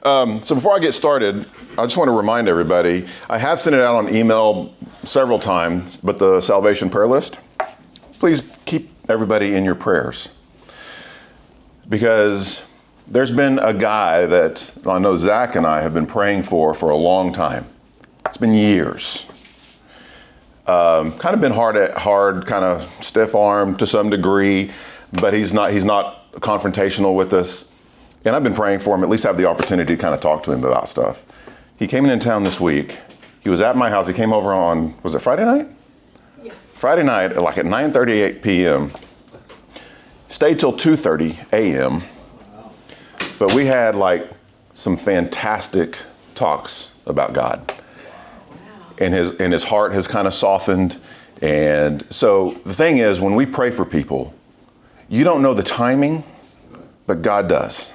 So before I get started, I just want to remind everybody, I have sent it out on email several times, but the salvation prayer list, please keep everybody in your prayers. Because there's been a guy that I know Zach and I have been praying for a long time. It's been years. Kind of been hard, kind of stiff-armed to some degree, but he's not confrontational with us. And I've been praying for him, at least have the opportunity to kind of talk to him about stuff. He came in town this week. He was at my house. He came over on, was it Friday night? Yeah. Friday night, like at 9:38 p.m. Stayed till 2:30 a.m. But we had like some fantastic talks about God. And his heart has kind of softened. And so the thing is, when we pray for people, you don't know the timing, but God does.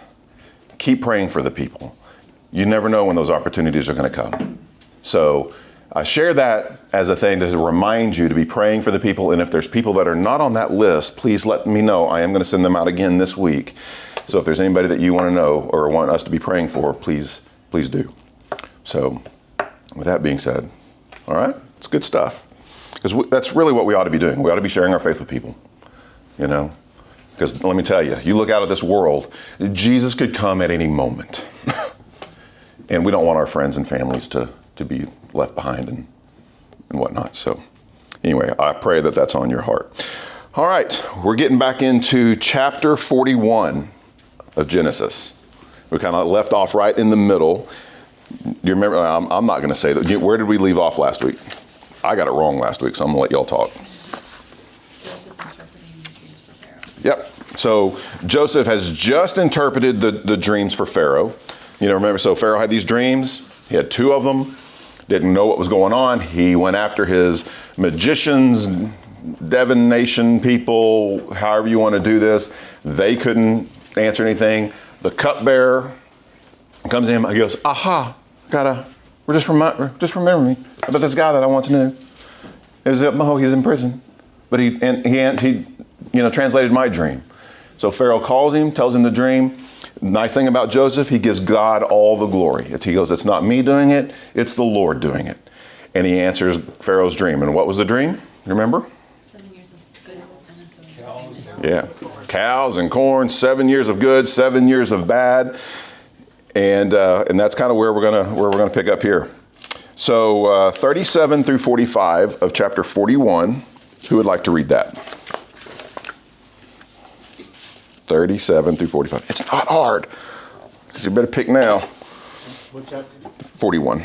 Keep praying for the people. You never know when those opportunities are going to come. So I share that as a thing to remind you to be praying for the people. And if there's people that are not on that list, please let me know. I am going to send them out again this week. So if there's anybody that you want to know or want us to be praying for, please do. So with that being said, all right, it's good stuff. Because that's really what we ought to be doing. We ought to be sharing our faith with people, you know. Because let me tell you, you look out at this world, Jesus could come at any moment. And we don't want our friends and families to be left behind and whatnot. So anyway, I pray that that's on your heart. All right, we're getting back into chapter 41 of Genesis. We kind of left off right in the middle. You remember, I'm not going to say that. Where did we leave off last week? I got it wrong last week, so I'm going to let y'all talk. Yep. So Joseph has just interpreted the dreams for Pharaoh. You know, remember, so Pharaoh had these dreams. He had two of them. Didn't know what was going on. He went after his magicians, divination people, however you want to do this. They couldn't answer anything. The cupbearer comes in. He goes, "Aha! Just remember me about this guy that I want to know. He's in prison, but he translated my dream." So Pharaoh calls him, tells him the dream. Nice thing about Joseph, he gives God all the glory. He goes, "It's not me doing it, it's the Lord doing it." And he answers Pharaoh's dream. And what was the dream? You remember? 7 years of good and then 7 years of bad. Yeah, cows and corn, 7 years of good, 7 years of bad. And that's kind of where we're gonna pick up here. So 37 through 45 of chapter 41. Who would like to read that? 37 through 45. It's not hard. You better pick now. What chapter? 41.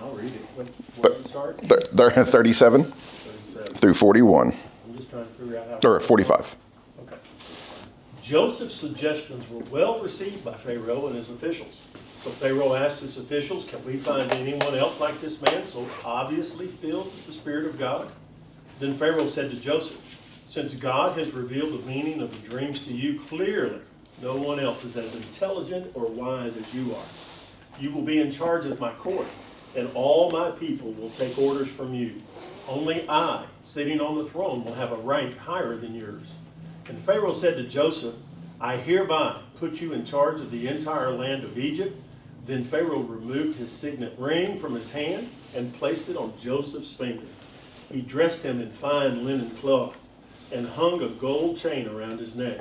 I'll read it. Where does it start? 37 through 41. I'm just trying to figure out how. Or 45. Okay. Joseph's suggestions were well received by Pharaoh and his officials. So Pharaoh asked his officials, "Can we find anyone else like this man so obviously filled with the Spirit of God?" Then Pharaoh said to Joseph, "Since God has revealed the meaning of the dreams to you clearly, no one else is as intelligent or wise as you are. You will be in charge of my court, and all my people will take orders from you. Only I, sitting on the throne, will have a rank higher than yours." And Pharaoh said to Joseph, "I hereby put you in charge of the entire land of Egypt." Then Pharaoh removed his signet ring from his hand and placed it on Joseph's finger. He dressed him in fine linen cloth and hung a gold chain around his neck.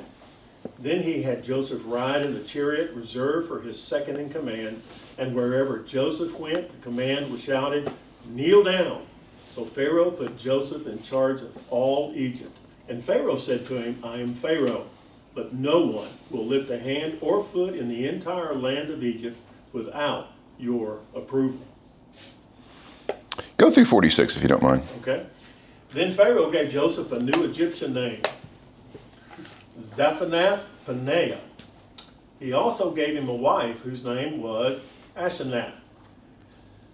Then he had Joseph ride in the chariot reserved for his second in command, and wherever Joseph went, the command was shouted, "Kneel down." So Pharaoh put Joseph in charge of all Egypt. And Pharaoh said to him, "I am Pharaoh, but no one will lift a hand or foot in the entire land of Egypt without your approval." Go through 46 if you don't mind. Okay. Then Pharaoh gave Joseph a new Egyptian name, Zaphanath-Paneah. He also gave him a wife whose name was Asenath.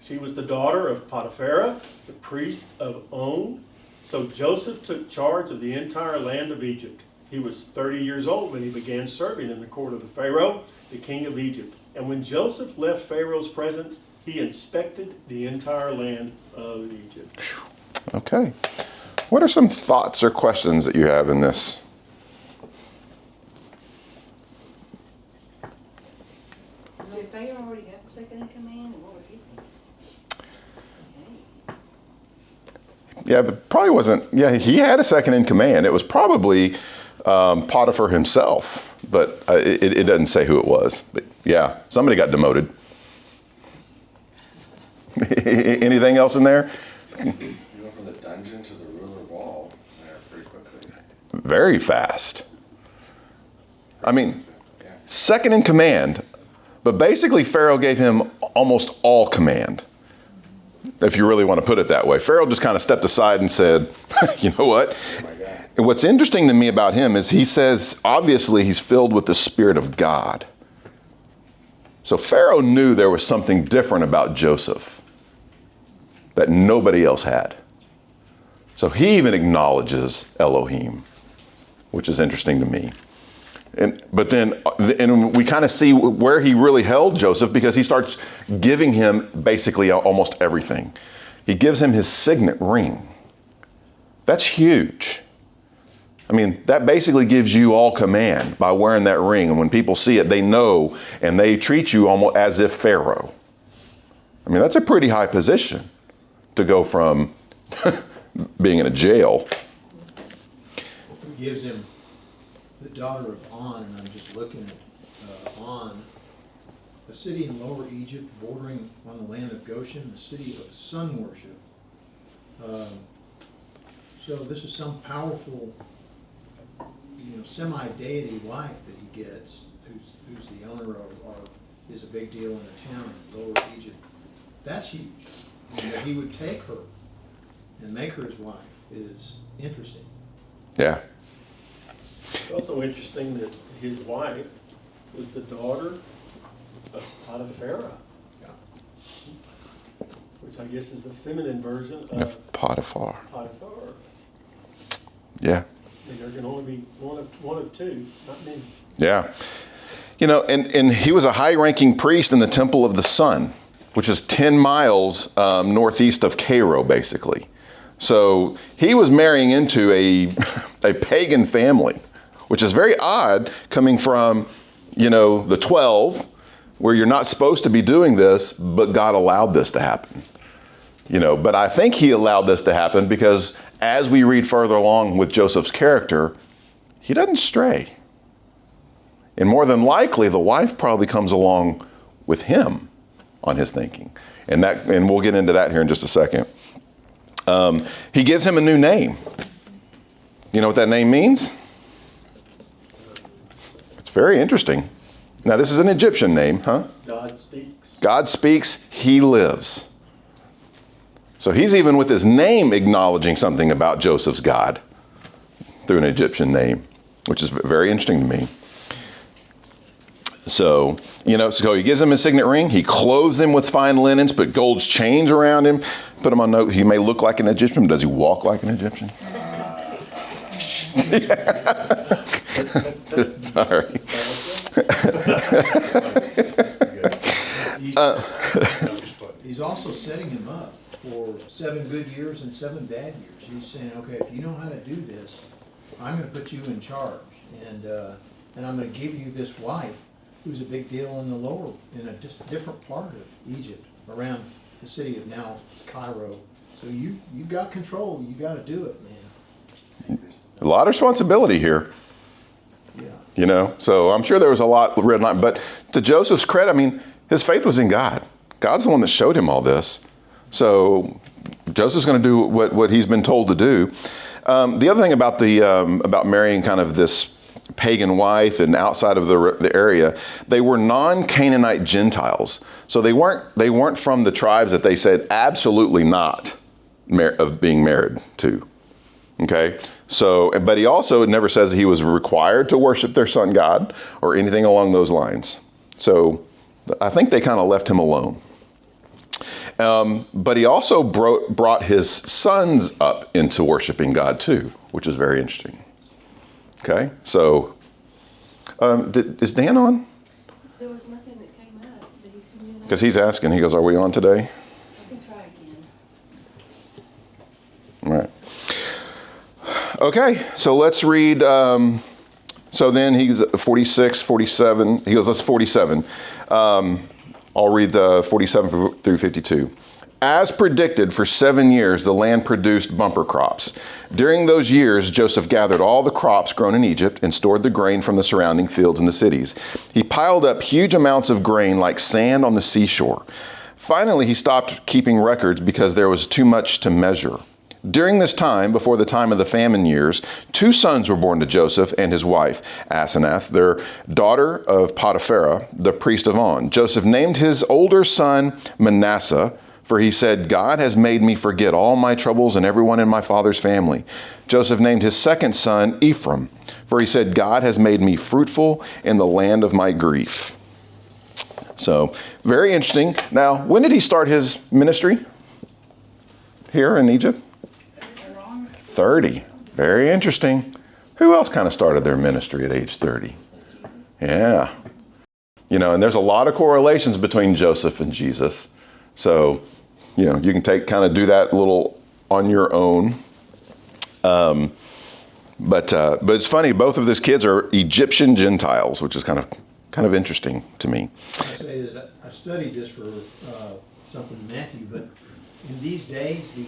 She was the daughter of Potiphera, the priest of On. So Joseph took charge of the entire land of Egypt. He was 30 years old when he began serving in the court of the Pharaoh, the king of Egypt. And when Joseph left Pharaoh's presence, he inspected the entire land of Egypt. Okay. What are some thoughts or questions that you have in this? Did they already have a second in command, and what was he thinking? Yeah, but probably wasn't. Yeah, he had a second in command. It was probably Potiphar himself, but it doesn't say who it was. But yeah, somebody got demoted. Anything else in there? You went from the dungeon to the ruler of all there pretty quickly. Very fast. I mean, Yeah. second in command, but basically Pharaoh gave him almost all command, if you really want to put it that way. Pharaoh just kind of stepped aside and said, you know what? Oh my God. And what's interesting to me about him is he says, obviously, he's filled with the Spirit of God. So Pharaoh knew there was something different about Joseph that nobody else had. So he even acknowledges Elohim, which is interesting to me. But then we kind of see where he really held Joseph, because he starts giving him basically almost everything. He gives him his signet ring. That's huge. I mean, that basically gives you all command by wearing that ring. And when people see it, they know, and they treat you almost as if Pharaoh. I mean, that's a pretty high position to go from being in a jail. He gives him the daughter of On, and I'm just looking at On, a city in Lower Egypt bordering on the land of Goshen, the city of sun worship. So this is some powerful, semi-deity wife that he gets, who's the owner of, or is a big deal in a town in Lower Egypt. That's huge. And that he would take her and make her his wife is interesting. Yeah. It's also interesting that his wife was the daughter of Potiphar, which I guess is the feminine version of Potiphar. Potiphar. Yeah. I mean, there can only be one of two, not many. Yeah. And he was a high-ranking priest in the Temple of the Sun, which is 10 miles northeast of Cairo, basically. So he was marrying into a pagan family, which is very odd coming from, the 12, where you're not supposed to be doing this, but God allowed this to happen. But I think he allowed this to happen because as we read further along with Joseph's character, he doesn't stray. And more than likely, the wife probably comes along with him on his thinking. And we'll get into that here in just a second. He gives him a new name. You know what that name means? It's very interesting. Now, this is an Egyptian name, huh? God speaks. God speaks, he lives. So he's even with his name acknowledging something about Joseph's God through an Egyptian name, which is very interesting to me. So, so he gives him his signet ring. He clothes him with fine linens, put gold chains around him, put him on note. He may look like an Egyptian, but does he walk like an Egyptian? Sorry. He's also setting him up for 7 good years and 7 bad years. He's saying, okay, if you know how to do this, I'm going to put you in charge, and I'm going to give you this wife who's a big deal in a different part of Egypt, around the city of now Cairo. So you got control. You got to do it, man. A lot of responsibility here. Yeah. So I'm sure there was a lot written on, but to Joseph's credit, his faith was in God. God's the one that showed him all this. So Joseph's going to do what he's been told to do. The other thing about about marrying kind of this pagan wife and outside of the area, they were non-Canaanite Gentiles. So they weren't from the tribes that they said absolutely not of being married to. Okay. So, but he also never says that he was required to worship their sun god or anything along those lines. So I think they kind of left him alone. But he also brought his sons up into worshiping God too, which is very interesting. Okay, so is Dan on? There was nothing that came up. Did he send you an Because he's asking, he goes, are we on today? I can try again. All right. Okay, so let's read So then he's 46, 47. He goes, that's 47. I'll read the 47 through 52. As predicted, for 7 years, the land produced bumper crops. During those years, Joseph gathered all the crops grown in Egypt and stored the grain from the surrounding fields in the cities. He piled up huge amounts of grain like sand on the seashore. Finally, he stopped keeping records because there was too much to measure. During this time, before the time of the famine years, 2 sons were born to Joseph and his wife, Asenath, their daughter of Potipharah, the priest of On. Joseph named his older son Manasseh, for he said, God has made me forget all my troubles and everyone in my father's family. Joseph named his second son Ephraim, for he said, God has made me fruitful in the land of my grief. So, very interesting. Now, when did he start his ministry here in Egypt? 30. Very interesting. Who else kind of started their ministry at age 30? Yeah. You know, and there's a lot of correlations between Joseph and Jesus. So, you know, you can do that a little on your own. But it's funny, both of these kids are Egyptian Gentiles, which is kind of interesting to me. I say that I studied this for something in Matthew, but in these days, the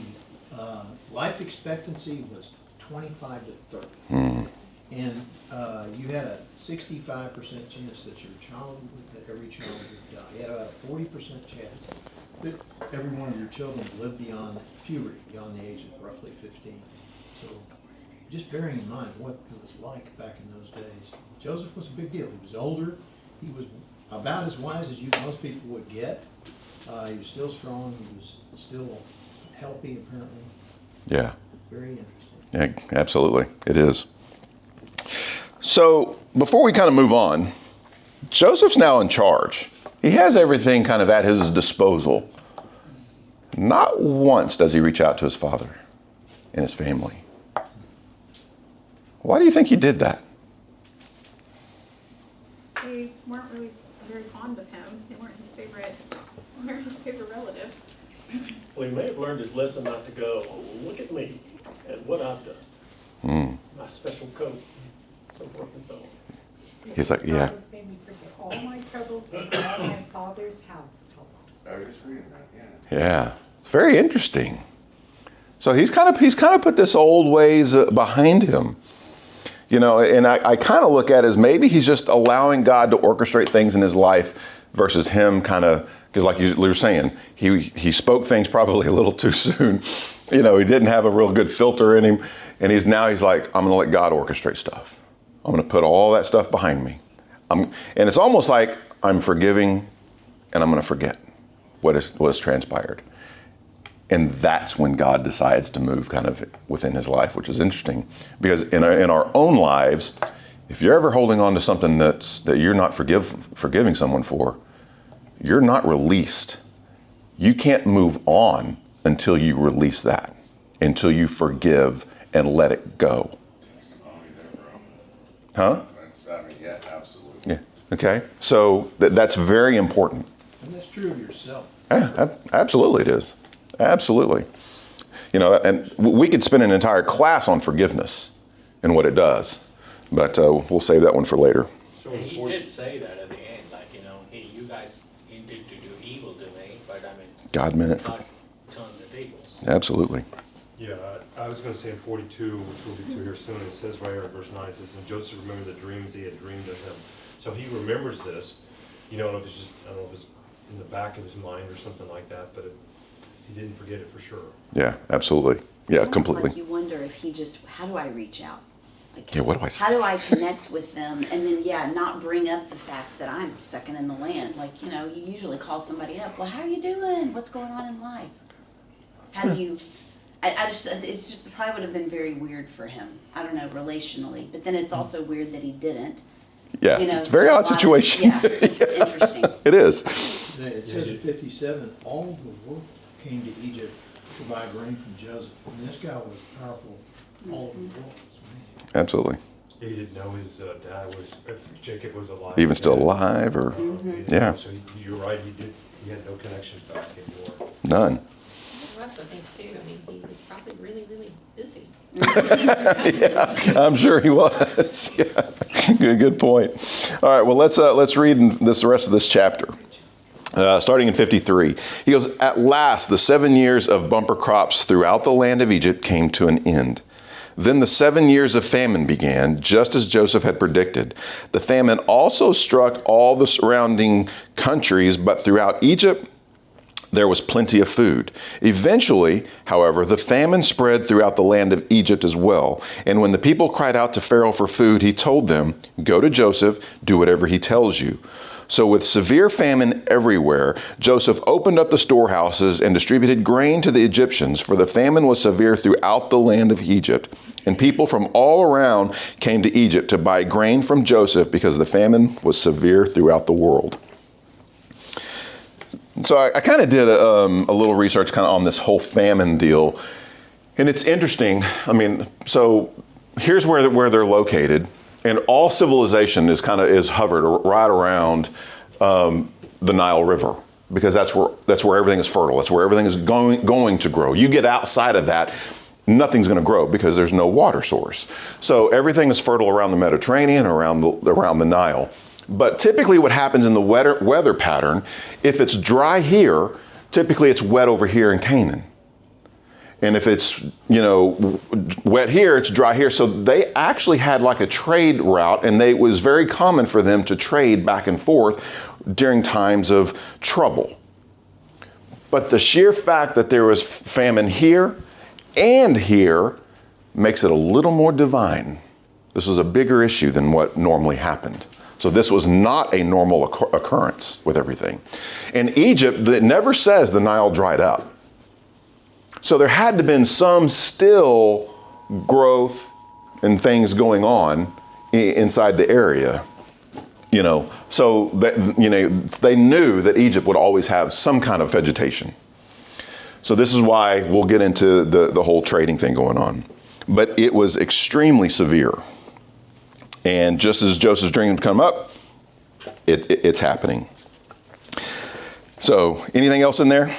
life expectancy was 25 to 30. And you had a 65% chance that every child would die. You had a 40% chance that every one of your children lived beyond puberty, beyond the age of roughly 15. So just bearing in mind what it was like back in those days. Joseph was a big deal. He was older. He was about as wise as most people would get. He was still strong. He was still healthy, apparently. Yeah. Very interesting. Yeah, absolutely. It is. So before we kind of move on, Joseph's now in charge. He has everything kind of at his disposal. Not once does he reach out to his father and his family. Why do you think he did that? They weren't really very fond of him. They weren't his favorite relative. Well, he may have learned his lesson not to go, oh, look at me and what I've done. My special coat, so forth and so on. He's like, yeah. God has made me forget all my troubles in my father's household. I was just reading that, Yeah. It's very interesting. So he's kind of put this old ways behind him. You know, and I kind of look at it as maybe he's just allowing God to orchestrate things in his life versus him kind of, because like you were saying, he spoke things probably a little too soon. You know, he didn't have a real good filter in him. And he's like, I'm going to let God orchestrate stuff. I'm going to put all that stuff behind me. And it's almost like I'm forgiving and I'm going to forget what has transpired. And that's when God decides to move kind of within his life, which is interesting. Because in our own lives, if you're ever holding on to something that you're not forgiving someone for, you're not released. You can't move on until you release that, until you forgive and let it go. Huh? Yeah, absolutely. Yeah. Okay. So that's very important. And that's true of yourself. Yeah, absolutely it is. Absolutely. You know, and we could spend an entire class on forgiveness and what it does, but we'll save that one for later. And he did say that at the end, like, hey, you guys intended to do evil to me, but I mean, God meant it. not turn the tables. Absolutely. Yeah, I was going to say in 42, which we'll get to here soon, it says right here in verse 9, it says, and Joseph remembered the dreams he had dreamed of him. So he remembers this. I don't know if it's in the back of his mind or something like that, but he didn't forget it for sure. Yeah, absolutely. Yeah, It's almost completely. like you wonder if he just, how do I reach out? Like, Yeah, what do I say? How do I connect with them and then, not bring up the fact that I'm second in the land? Like, you usually call somebody up. Well, how are you doing? What's going on in life? How do you, it's probably would have been very weird for him. I don't know, relationally. But then it's also weird that he didn't. Yeah, it's a very odd situation. Yeah, it's interesting. It is. It says in 57, all the world came to Egypt to buy grain from Joseph. And this guy was powerful all over the world. It's amazing. Absolutely. He didn't know his dad if Jacob was alive. Even still alive or, He didn't yeah. know, so you're right, he had no connection back anymore. none. I also think too, he was probably really, really busy. Yeah, I'm sure he was. Yeah, good point. All right, well, let's read the rest of this chapter. Starting in 53, he goes, "At last, the 7 years of bumper crops throughout the land of Egypt came to an end. Then the 7 years of famine began, just as Joseph had predicted. The famine also struck all the surrounding countries, but throughout Egypt, there was plenty of food. Eventually, however, the famine spread throughout the land of Egypt as well. And when the people cried out to Pharaoh for food, he told them, 'Go to Joseph, do whatever he tells you.' So with severe famine everywhere, Joseph opened up the storehouses and distributed grain to the Egyptians, for the famine was severe throughout the land of Egypt. And people from all around came to Egypt to buy grain from Joseph because the famine was severe throughout the world." So I kind of did a little research kind of on this whole famine deal. And it's interesting. I mean, so here's where they're located. And all civilization is hovered right around the Nile River, because that's where everything is fertile. That's where everything is going to grow. You get outside of that, nothing's going to grow because there's no water source. So everything is fertile around the Mediterranean, around the Nile. But typically what happens in the weather pattern, if it's dry here, typically it's wet over here in Canaan. And if it's, wet here, it's dry here. So they actually had like a trade route, and it was very common for them to trade back and forth during times of trouble. But the sheer fact that there was famine here and here makes it a little more divine. This was a bigger issue than what normally happened. So this was not a normal occurrence with everything. In Egypt, it never says the Nile dried up. So there had to have been some still growth and things going on inside the area, So they knew that Egypt would always have some kind of vegetation. So this is why we'll get into the whole trading thing going on. But it was extremely severe. And just as Joseph's dreams come up, it's happening. So anything else in there?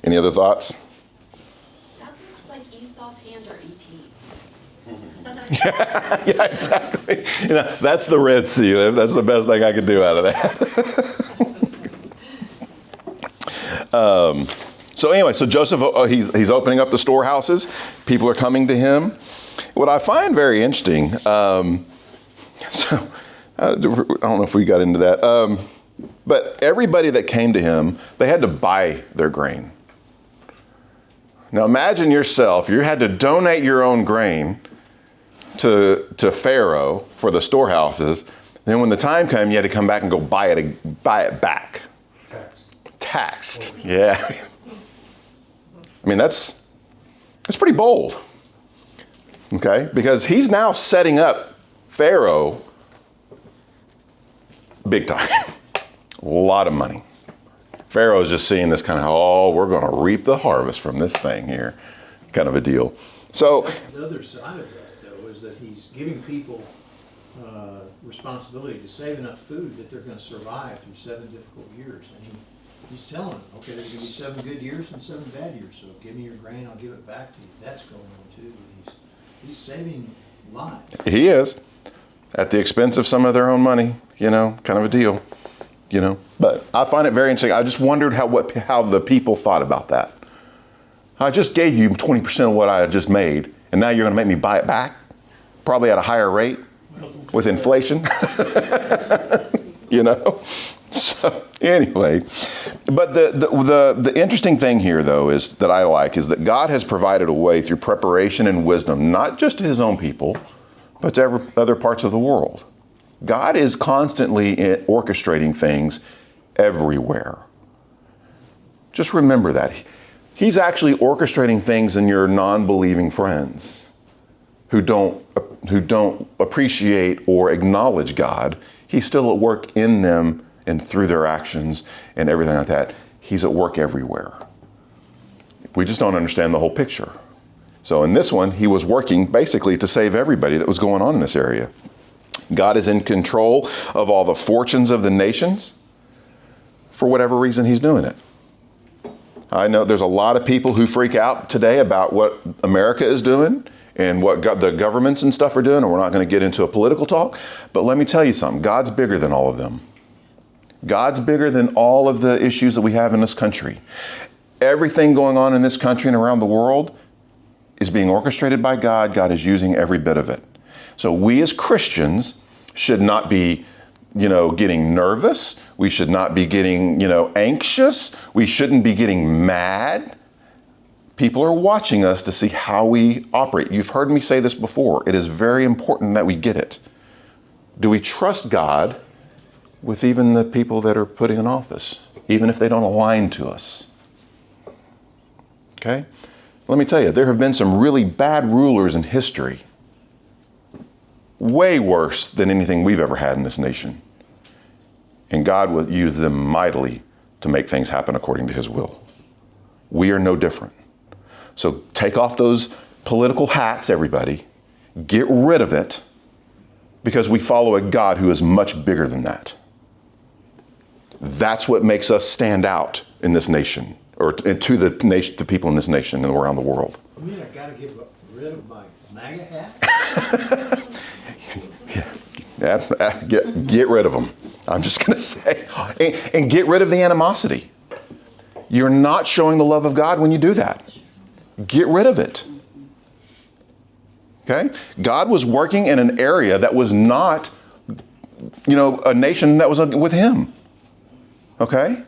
Any other thoughts? That looks like Esau's hand or E.T. Yeah, exactly. That's the Red Sea. That's the best thing I could do out of that. So anyway, so Joseph, he's opening up the storehouses. People are coming to him. What I find very interesting, I don't know if we got into that, but everybody that came to him, they had to buy their grain. Now imagine yourself, you had to donate your own grain to Pharaoh for the storehouses. Then when the time came, you had to come back and go buy it back. Taxed. Yeah. I mean, that's pretty bold. Okay? Because he's now setting up Pharaoh big time. A lot of money. Pharaoh is just seeing this kind of, we're going to reap the harvest from this thing here, kind of a deal. So the other side of that, though, is that he's giving people responsibility to save enough food that they're going to survive through 7 difficult years. And he's telling them, okay, there's going to be 7 good years and 7 bad years. So give me your grain, I'll give it back to you. That's going on too. He's saving lives. He is, at the expense of some of their own money, kind of a deal. But I find it very interesting. I just wondered how the people thought about that. I just gave you 20% of what I had just made, and now you're going to make me buy it back, probably at a higher rate with inflation. So anyway, but the interesting thing here, though, is that I like is that God has provided a way through preparation and wisdom, not just to his own people, but to other parts of the world. God is constantly orchestrating things everywhere. Just remember that. He's actually orchestrating things in your non-believing friends who don't appreciate or acknowledge God. He's still at work in them and through their actions and everything like that. He's at work everywhere. We just don't understand the whole picture. So in this one, he was working basically to save everybody that was going on in this area. God is in control of all the fortunes of the nations. For whatever reason, he's doing it. I know there's a lot of people who freak out today about what America is doing and what the governments and stuff are doing, and we're not going to get into a political talk. But let me tell you something. God's bigger than all of them. God's bigger than all of the issues that we have in this country. Everything going on in this country and around the world is being orchestrated by God. God is using every bit of it. So we as Christians should not be, getting nervous. We should not be getting, anxious. We shouldn't be getting mad. People are watching us to see how we operate. You've heard me say this before. It is very important that we get it. Do we trust God with even the people that are putting in office, even if they don't align to us? Okay? Let me tell you, there have been some really bad rulers in history, way worse than anything we've ever had in this nation. And God will use them mightily to make things happen according to his will. We are no different. So take off those political hats, everybody. Get rid of it, because we follow a God who is much bigger than that. That's what makes us stand out in this nation, or to the nation, to people in this nation and around the world. I mean, I gotta get rid of my MAGA hat? Yeah, get rid of them. I'm just going to say, and get rid of the animosity. You're not showing the love of God when you do that. Get rid of it. Okay? God was working in an area that was not, a nation that was with him. Okay?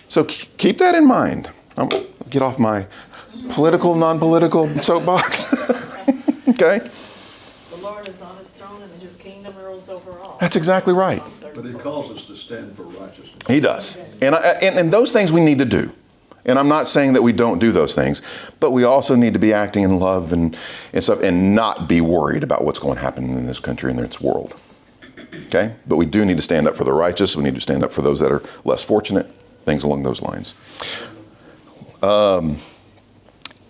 So keep that in mind. I'll get off my political, non-political soapbox. Okay? The Lord is on his throne and his kingdom rules over all. That's exactly right. But he calls us to stand for righteousness. He does. And those things we need to do. And I'm not saying that we don't do those things, but we also need to be acting in love and stuff, and not be worried about what's going to happen in this country and its world. Okay? But we do need to stand up for the righteous. We need to stand up for those that are less fortunate, things along those lines.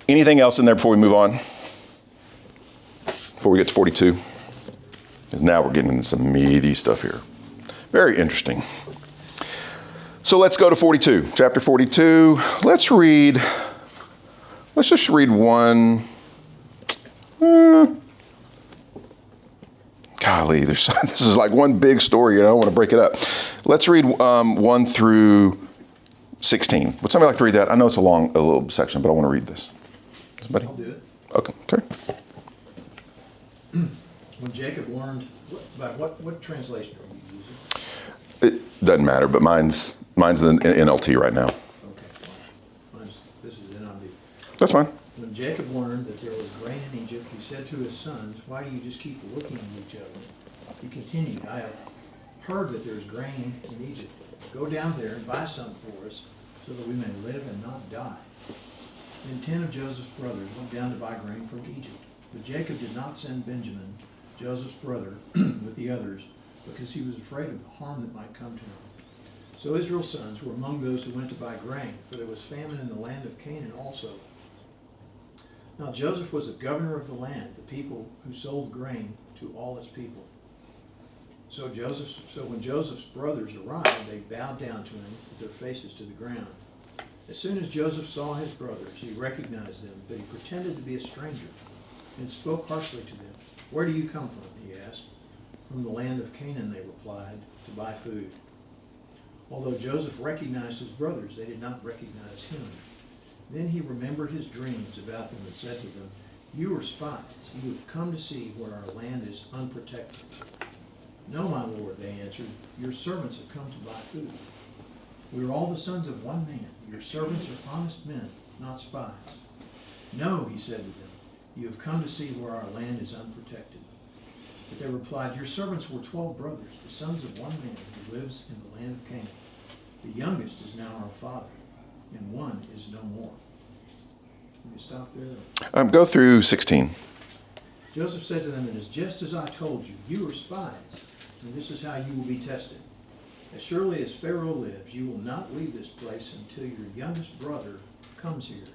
Anything else in there before we move on? Before we get to 42? Because now we're getting into some meaty stuff here. Very interesting. So let's go to 42, chapter 42. Let's just read one. Golly, this is like one big story, I don't want to break it up. Let's read 1 through 16. Would somebody like to read that? I know it's a little section, but I want to read this. Somebody? I'll do it. Okay. When Jacob learned, what translation are you using? It doesn't matter, but mine's the NLT right now. Okay, fine. This is NIV. That's fine. When Jacob learned that there was grain in Egypt, he said to his sons, "Why do you just keep looking at each other?" He continued, "I have heard that there is grain in Egypt. Go down there and buy some for us, so that we may live and not die." Then 10 of Joseph's brothers went down to buy grain from Egypt. But Jacob did not send Benjamin, Joseph's brother, with the others, because he was afraid of the harm that might come to him. So Israel's sons were among those who went to buy grain, for there was famine in the land of Canaan also. Now Joseph was the governor of the land, the people who sold grain to all its people. So when Joseph's brothers arrived, they bowed down to him with their faces to the ground. As soon as Joseph saw his brothers, he recognized them, but he pretended to be a stranger and spoke harshly to them. "Where do you come from?" he asked. "From the land of Canaan," they replied, "to buy food." Although Joseph recognized his brothers, they did not recognize him. Then he remembered his dreams about them and said to them, "You are spies. You have come to see where our land is unprotected." "No, my lord," they answered. "Your servants have come to buy food. We are all the sons of one man. Your servants are honest men, not spies." "No," he said to them. "You have come to see where our land is unprotected." But they replied, "Your servants were 12 brothers, the sons of one man who lives in the land of Canaan. The youngest is now our father, and one is no more." Can you stop there? Go through 16. Joseph said to them, "It is just as I told you. You are spies, and this is how you will be tested. As surely as Pharaoh lives, you will not leave this place until your youngest brother comes here.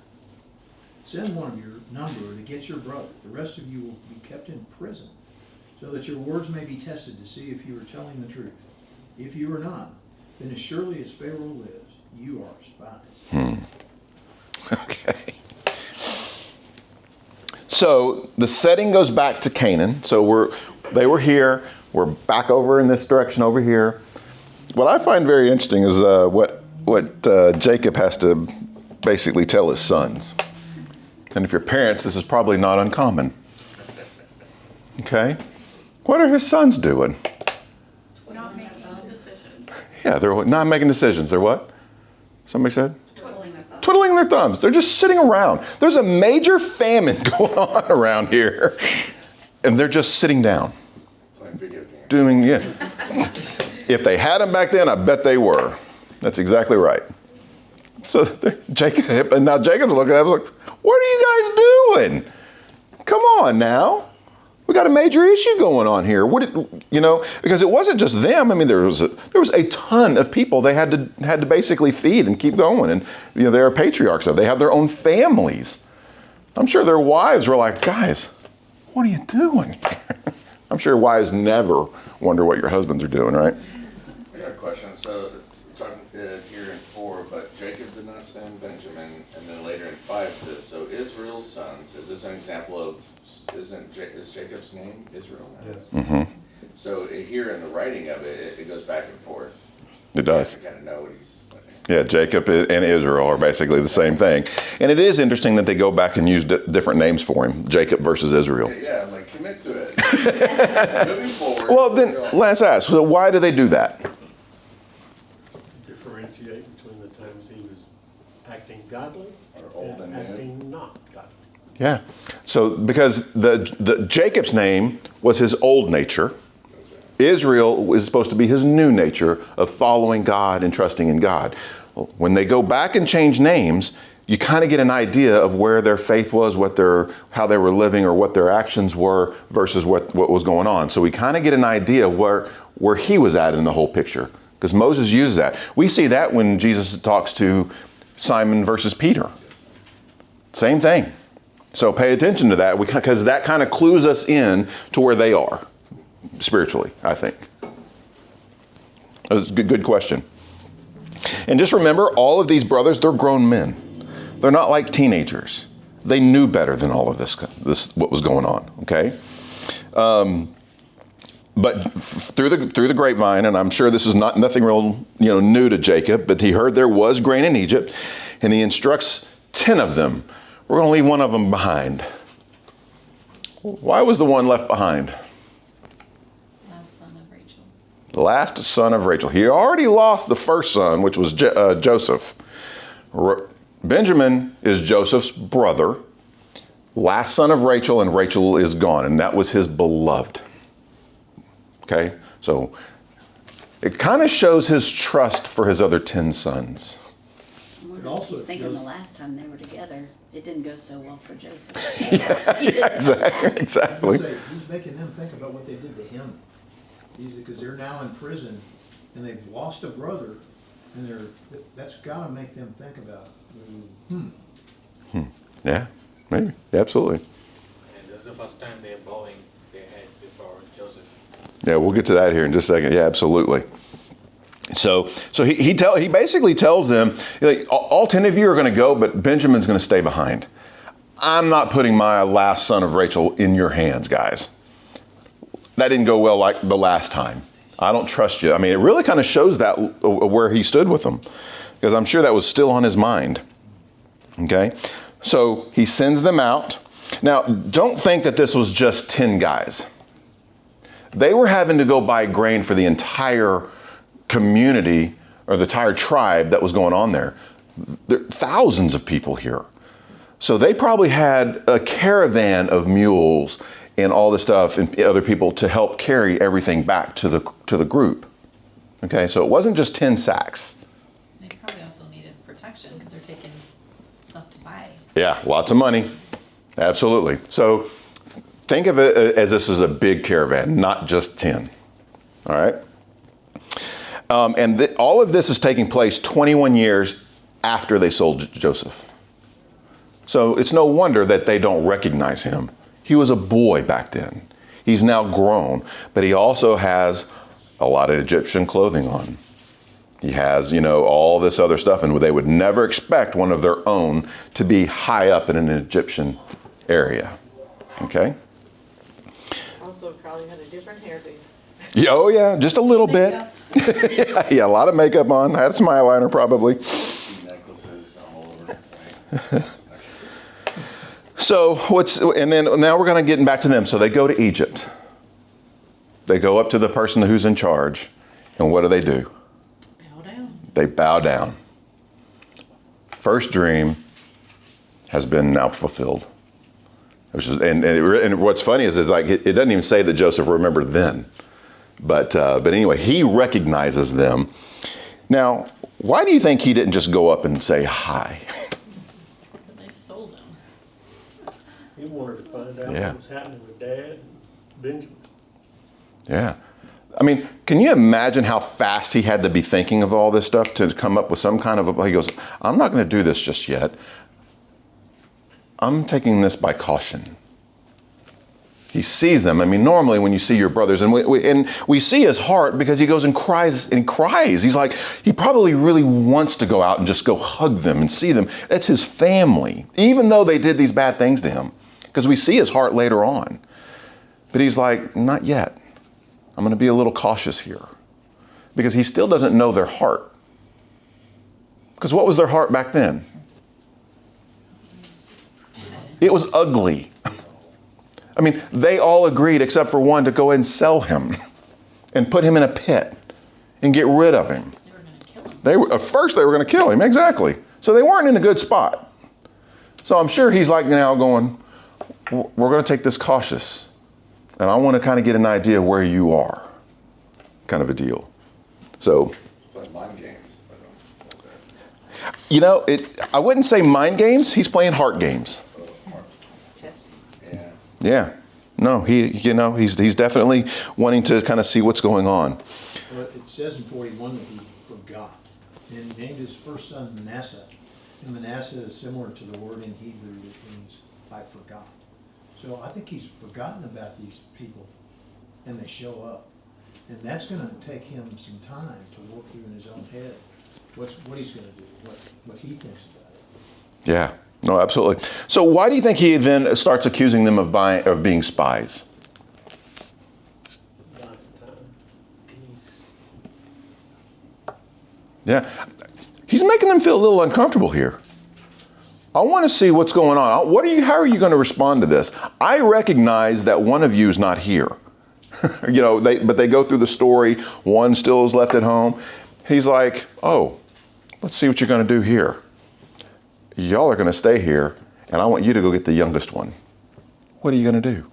Send one of your number to get your brother. The rest of you will be kept in prison, so that your words may be tested to see if you are telling the truth. If you are not, then as surely as Pharaoh lives, you are spies." Okay. So the setting goes back to Canaan. So they were here. We're back over in this direction over here. What I find very interesting is what Jacob has to basically tell his sons. And if you're parents, this is probably not uncommon. Okay? What are his sons doing? Not making decisions. Yeah, they're not making decisions. They're what? Somebody said? Twiddling their thumbs. Twiddling their thumbs. They're just sitting around. There's a major famine going on around here. And they're just sitting down. Playing video games. Doing, yeah. If they had them back then, I bet they were. That's exactly right. So Jacob, and now Jacob's looking at him like, what are you guys doing? Come on now. We got a major issue going on here. Because it wasn't just them. I mean, there was a ton of people they had to basically feed and keep going. And they are patriarchs of. They have their own families. I'm sure their wives were like, guys, what are you doing here? I'm sure wives never wonder what your husbands are doing, right? I got a question. So, talking here in 4, but Jacob did not send Benjamin, and then later in 5 this. So Israel's sons, is this an example of, is Jacob's name Israel? Yes. Mm-hmm. So here in the writing of it, it goes back and forth. It does. You kind of know what he's. Yeah, Jacob and Israel are basically the same thing. And it is interesting that they go back and use different names for him, Jacob versus Israel. Yeah, like commit to it. Moving forward. Well, then let's ask, so why do they do that? Differentiate between the times he was acting godly Or old and new. acting not godly. Yeah. So because the Jacob's name was his old nature, Israel is supposed to be his new nature of following God and trusting in God. When they go back and change names, you kind of get an idea of where their faith was, how they were living, or what their actions were versus what was going on. So we kind of get an idea of where he was at in the whole picture, because Moses uses that. We see that when Jesus talks to Simon versus Peter. Same thing. So pay attention to that, because that kind of clues us in to where they are spiritually, I think. That's a good question. And just remember, all of these brothers, they're grown men. They're not like teenagers. They knew better than all of this what was going on, okay? But through the grapevine, and I'm sure this is nothing real new to Jacob, but he heard there was grain in Egypt, and he instructs 10 of them. We're going to leave one of them behind. Why was the one left behind? Last son of Rachel. The last son of Rachel. He already lost the first son, which was Joseph. Benjamin is Joseph's brother, last son of Rachel, and Rachel is gone, and that was his beloved. Okay, so it kind of shows his trust for his other 10 sons. I wonder It if also he's thinking shows- the last time they were together, it didn't go so well for Joseph. Exactly. He's making them think about what they did to him. Because they're now in prison and they've lost a brother, and that's got to make them think about, Yeah, maybe. Absolutely. And this is the first time they're bowing their head before Joseph. Yeah, we'll get to that here in just a second. Yeah, absolutely. So he basically tells them, like, all 10 of you are going to go, but Benjamin's going to stay behind. I'm not putting my last son of Rachel in your hands, guys. That didn't go well like the last time. I don't trust you. I mean, it really kind of shows that where he stood with them, because I'm sure that was still on his mind. Okay, so he sends them out. Now, don't think that this was just 10 guys. They were having to go buy grain for the entire community or the entire tribe that was going on there. There are thousands of people here. So they probably had a caravan of mules and all this stuff and other people to help carry everything back to the group. Okay, so it wasn't just 10 sacks. They probably also needed protection because they're taking stuff to buy. Yeah, lots of money. Absolutely. So think of it as this is a big caravan, not just 10. All right? And all of this is taking place 21 years after they sold Joseph. So it's no wonder that they don't recognize him. He was a boy back then. He's now grown, but he also has a lot of Egyptian clothing on. He has, all this other stuff, and they would never expect one of their own to be high up in an Egyptian area. Okay? Also probably had a different hairdo. Yeah, oh yeah, just a little bit. Yeah, a lot of makeup on. Had some eyeliner probably. Necklaces all over, right? So now we're going to get back to them. So they go to Egypt. They go up to the person who's in charge, and what do? Bow down. They bow down. First dream has been now fulfilled. And what's funny is like it doesn't even say that Joseph remembered then, but anyway, he recognizes them. Now, why do you think he didn't just go up and say hi? But they sold them. He wanted to find out Yeah. what was happening with Dad and Benjamin. Yeah. I mean, can you imagine how fast he had to be thinking of all this stuff to come up with some kind of he goes, I'm not going to do this just yet. I'm taking this by caution. He sees them. I mean, normally when you see your brothers, and we see his heart because he goes and cries. He's like, he probably really wants to go out and just go hug them and see them. That's his family, even though they did these bad things to him, because we see his heart later on. But he's like, not yet. I'm going to be a little cautious here, because he still doesn't know their heart. Because what was their heart back then? It was ugly. I mean, they all agreed except for one to go ahead and sell him and put him in a pit and get rid of him. They were gonna kill him. At first they were going to kill him, exactly. So they weren't in a good spot. So I'm sure he's like now going, we're going to take this cautious. And I want to kind of get an idea of where you are, kind of a deal. So, It's like mind games. I wouldn't say mind games. He's playing heart games. Yeah. Yeah. No, he's definitely wanting to kind of see what's going on. Well, it says in 41 that he forgot. And he named his first son Manasseh. And Manasseh is similar to the word in Hebrew that means I forgot. So I think he's forgotten about these people, and they show up. And that's going to take him some time to work through in his own head what he's going to do, what he thinks about it. Yeah. No, absolutely. So why do you think he then starts accusing them of being spies? Not at the time. He's Yeah. He's making them feel a little uncomfortable here. I want to see what's going on. How are you going to respond to this? I recognize that one of you is not here. But they go through the story. One still is left at home. He's like, oh, let's see what you're going to do here. Y'all are going to stay here, and I want you to go get the youngest one. What are you going to do?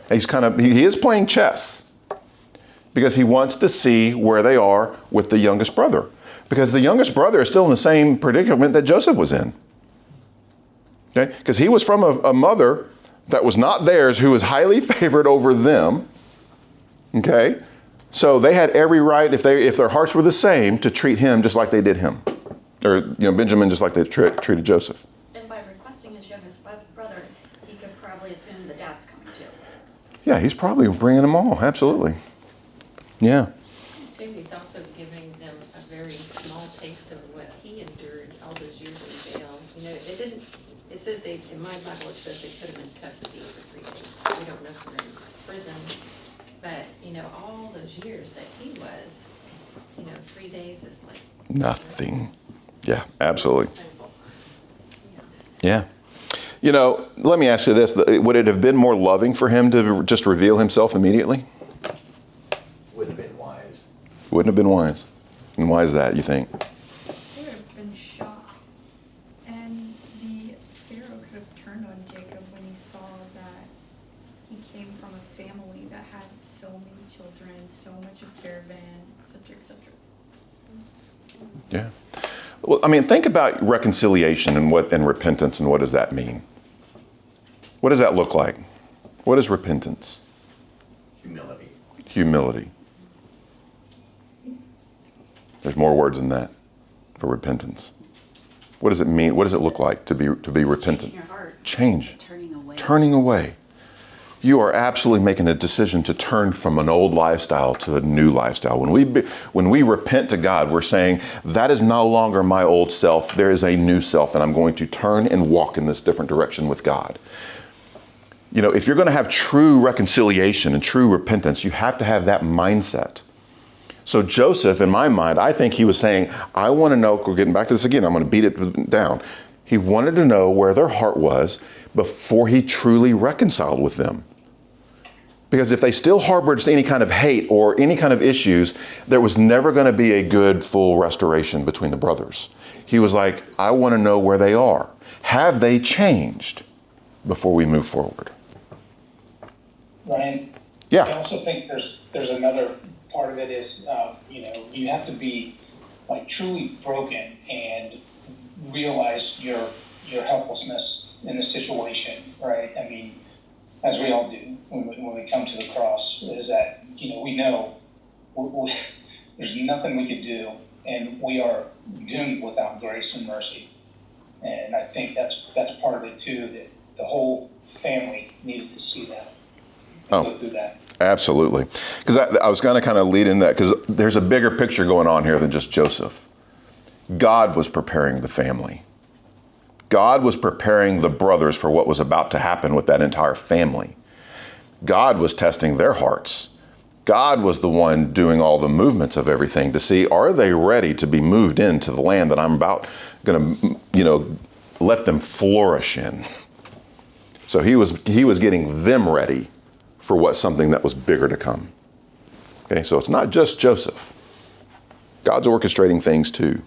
He is playing chess because he wants to see where they are with the youngest brother, because the youngest brother is still in the same predicament that Joseph was in. Okay? Because he was from a mother that was not theirs, who was highly favored over them. Okay? So they had every right, if their hearts were the same, to treat him just like they did him. Or, Benjamin just like they treated Joseph. And by requesting his youngest brother, he could probably assume the dad's coming too. Yeah, he's probably bringing them all. Absolutely. Yeah. Too, he's also giving them a very small taste of what he endured all those years in jail. It says in my Bible, it says they put him in custody for 3 days. We don't know if they're in prison. But, all those years that he was, 3 days is like Nothing. Yeah, absolutely. simple. Yeah. Let me ask you this. Would it have been more loving for him to just reveal himself immediately? Wouldn't have been wise. Wouldn't have been wise. And why is that, you think? They would have been shocked. And the Pharaoh could have turned on Jacob when he saw that he came from a family that had so many children, so much of caravan, etc., etc. Yeah. Well, think about reconciliation and repentance, and what does that mean? What does that look like? What is repentance? Humility. Humility. There's more words than that for repentance. What does it mean? What does it look like to be repentant? Changing your heart. Change. Turning away. Turning away. you are absolutely making a decision to turn from an old lifestyle to a new lifestyle. When we repent to God, we're saying, that is no longer my old self. There is a new self, and I'm going to turn and walk in this different direction with God. You know, if you're going to have true reconciliation and true repentance, you have to have that mindset. So Joseph, in my mind, I think he was saying, I want to know, we're getting back to this again, I'm going to beat it down. He wanted to know where their heart was before he truly reconciled with them. Because if they still harbored any kind of hate or any kind of issues, there was never going to be a good, full restoration between the brothers. He was like, I want to know where they are. Have they changed before we move forward? Ryan? Yeah. I also think there's another part of it is, you have to be like truly broken and realize your helplessness in the situation, right? I mean, as we all do when we come to the cross, is that, we know there's nothing we could do, and we are doomed without grace and mercy. And I think that's part of it too, that the whole family needed to see that, go through that. Absolutely. Because I was going to kind of lead in that, because there's a bigger picture going on here than just Joseph. God was preparing the family. God was preparing the brothers for what was about to happen with that entire family. God was testing their hearts. God was the one doing all the movements of everything to see, are they ready to be moved into the land that I'm about going to, let them flourish in? So he was getting them ready for something that was bigger to come. Okay, so it's not just Joseph. God's orchestrating things too.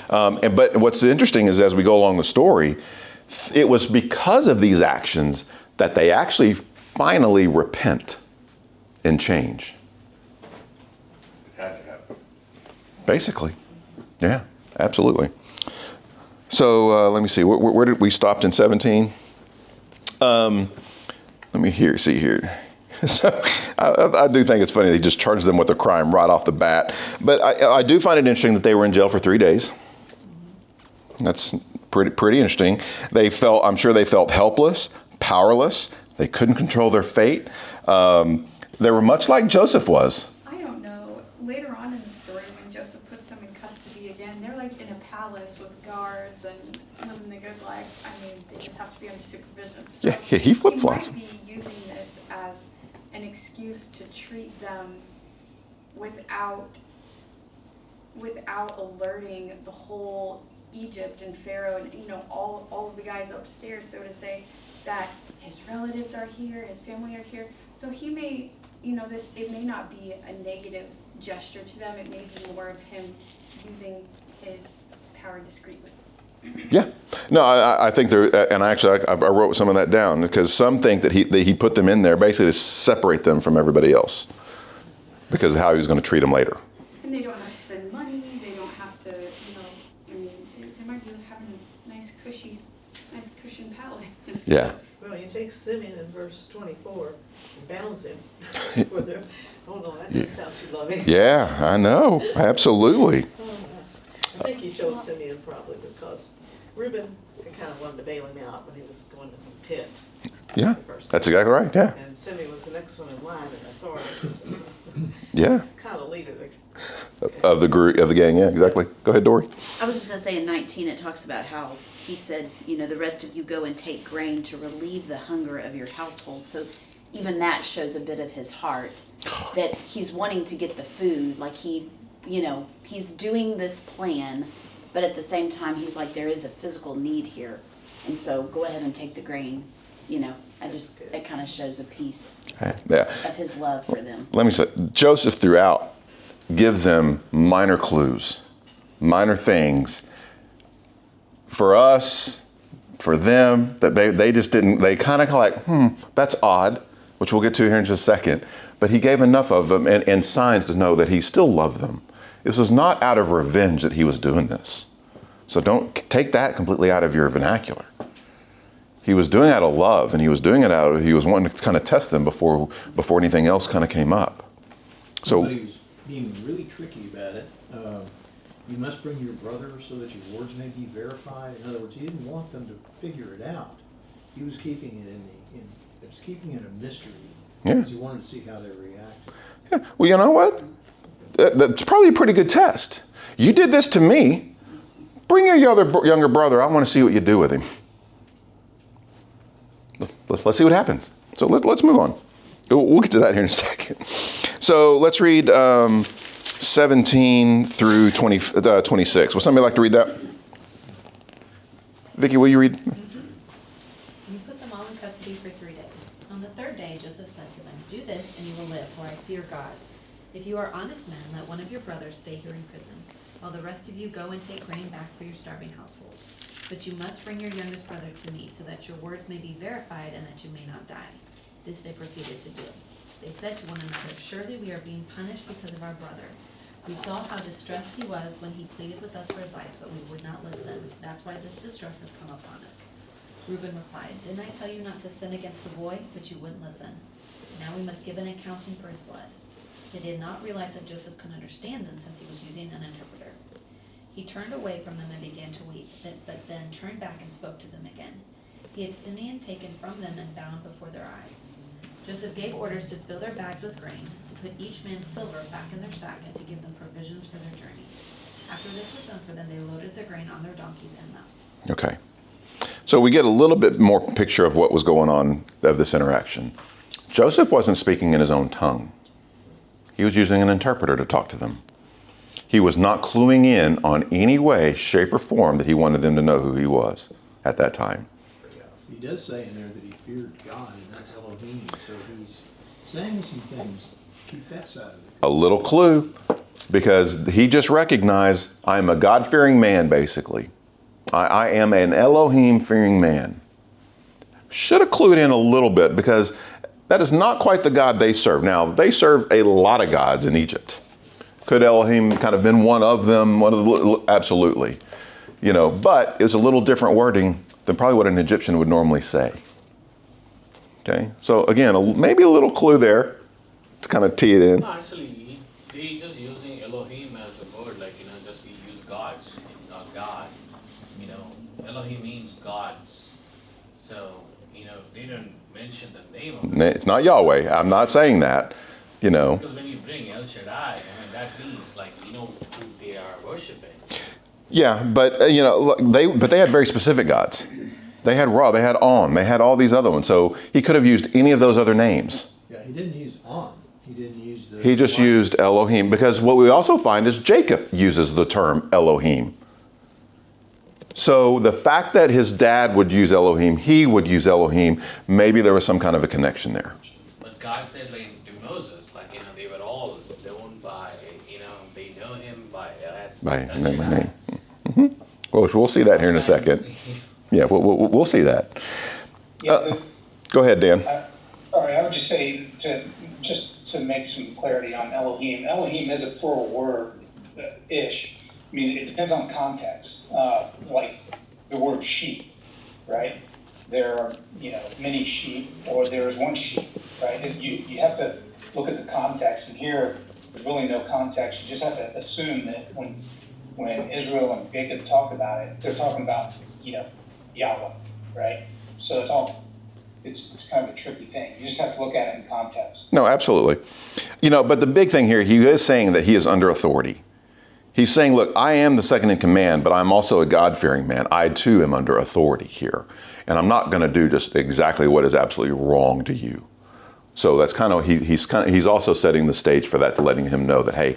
But what's interesting is as we go along the story, it was because of these actions that they actually finally repent and change. It had to happen. Basically. Yeah, absolutely. So let me see, where did we stopped in 17? Let me see here. So I do think it's funny they just charged them with a crime right off the bat. But I do find it interesting that they were in jail for 3 days. That's pretty interesting. I'm sure they felt helpless, powerless. They couldn't control their fate. They were much like Joseph was. I don't know. Later on in the story, when Joseph puts them in custody again, they're like in a palace with guards and living the good life. I mean, they just have to be under supervision. So Yeah, he flip-flops. He might be using this as an excuse to treat them without alerting the whole Egypt and Pharaoh and all of the guys upstairs, so to say, that his relatives are here, his family are here. So he may, it may not be a negative gesture to them. It may be more of him using his power discreetly. Yeah. No, I think there, and actually I wrote some of that down because some think that he put them in there basically to separate them from everybody else because of how he was going to treat them later. And they don't have to spend money. They don't have to, they might be having a nice cushion palate. Yeah. Well, you take Simeon in verse 24 and bounds him for their, oh no, that doesn't sound too loving. Yeah, I know. Absolutely. I think he chose Simeon probably because Reuben kind of wanted to bail him out when he was going to the pit. Yeah, that's exactly right. Yeah. And Simeon was the next one in line in authority. So Yeah. he's kind of leader Of the group, of the gang. Yeah, exactly. Go ahead, Dory. I was just going to say in 19 it talks about how he said, the rest of you go and take grain to relieve the hunger of your household. So even that shows a bit of his heart, that he's wanting to get the food. Like he's doing this plan, but at the same time he's like, there is a physical need here. And so go ahead and take the grain. It kind of shows a piece of his love for them. Let me say, Joseph throughout gives them minor clues, minor things. For us, for them, that they just didn't, they kind of like, that's odd, which we'll get to here in just a second. But he gave enough of them and signs to know that he still loved them. This was not out of revenge that he was doing this. So don't take that completely out of your vernacular. He was doing it out of love, and he was doing it he was wanting to kind of test them before anything else kind of came up. So but he was being really tricky about it. You must bring your brother so that your words may be verified. In other words, he didn't want them to figure it out. He was keeping it It was keeping it a mystery. Yeah. Because he wanted to see how they reacted. Yeah. Well, you know what? That's probably a pretty good test. You did this to me. Bring your younger brother. I want to see what you do with him. Let's see what happens. So let's move on. We'll get to that here in a second. So let's read 17 through 26. Would somebody like to read that? Vicki, will you read? You put them all in custody for 3 days. On the third day, Joseph said to them, "Do this, and you will live, for I fear God. If you are honest men, let one of your brothers stay here in prison, while the rest of you go and take grain back for your starving households. But you must bring your youngest brother to me, so that your words may be verified and that you may not die." This they proceeded to do. They said to one another, "Surely we are being punished because of our brother. We saw how distressed he was when he pleaded with us for his life, but we would not listen. That's why this distress has come upon us." Reuben replied, "Didn't I tell you not to sin against the boy? But you wouldn't listen. Now we must give an accounting for his blood." They did not realize that Joseph could understand them, since he was using an interpreter. He turned away from them and began to weep, but then turned back and spoke to them again. He had Simeon taken from them and bound before their eyes. Joseph gave orders to fill their bags with grain, to put each man's silver back in their sack, and to give them provisions for their journey. After this was done for them, they loaded the grain on their donkeys and left. Okay. So we get a little bit more picture of what was going on of this interaction. Joseph wasn't speaking in his own tongue. He was using an interpreter to talk to them. He was not cluing in on any way, shape, or form that he wanted them to know who he was at that time. He does say in there that he feared God, and that's Elohim. So he's saying some things. Keep that side of it. A little clue, because he just recognized, I'm a God-fearing man, basically. I am an Elohim-fearing man. Should have clued in a little bit, because that is not quite the God they serve. Now, they serve a lot of gods in Egypt. Could Elohim kind of been one of them? Absolutely. You know, but it was a little different wording than probably what an Egyptian would normally say. Okay, so again, maybe a little clue there to kind of tee it in. No, actually, they just using Elohim as a word, like, just we use gods, not God. Elohim means gods. So, they don't mention the name of it. It's not Yahweh. I'm not saying that, Because when you bring El Shaddai, that means, who they are worshiping. Yeah, but they had very specific gods. They had Ra, they had On, they had all these other ones. So he could have used any of those other names. Yeah, he didn't use On. He didn't use the... He just used Elohim, because what we also find is Jacob uses the term Elohim. So the fact that his dad would use Elohim, he would use Elohim, maybe there was some kind of a connection there. But God said, to Moses, they were all known by, they know him by El name. Mm-hmm. Well, we'll see that here in a second. Yeah, we'll see that. Yeah, go ahead, Dan. All right, I would just say, to make some clarity on Elohim, Elohim is a plural word-ish. I mean, it depends on context. Like the word sheep, right? There are, many sheep, or there is one sheep, right? You have to look at the context, and here there's really no context. You just have to assume that when Israel and Jacob talk about it, they're talking about, Yahweh, right? So it's kind of a tricky thing. You just have to look at it in context. No, absolutely. But the big thing here, he is saying that he is under authority. He's saying, look, I am the second in command, but I'm also a God-fearing man. I too am under authority here. And I'm not going to do just exactly what is absolutely wrong to you. So that's he's also setting the stage for that, to letting him know that, hey,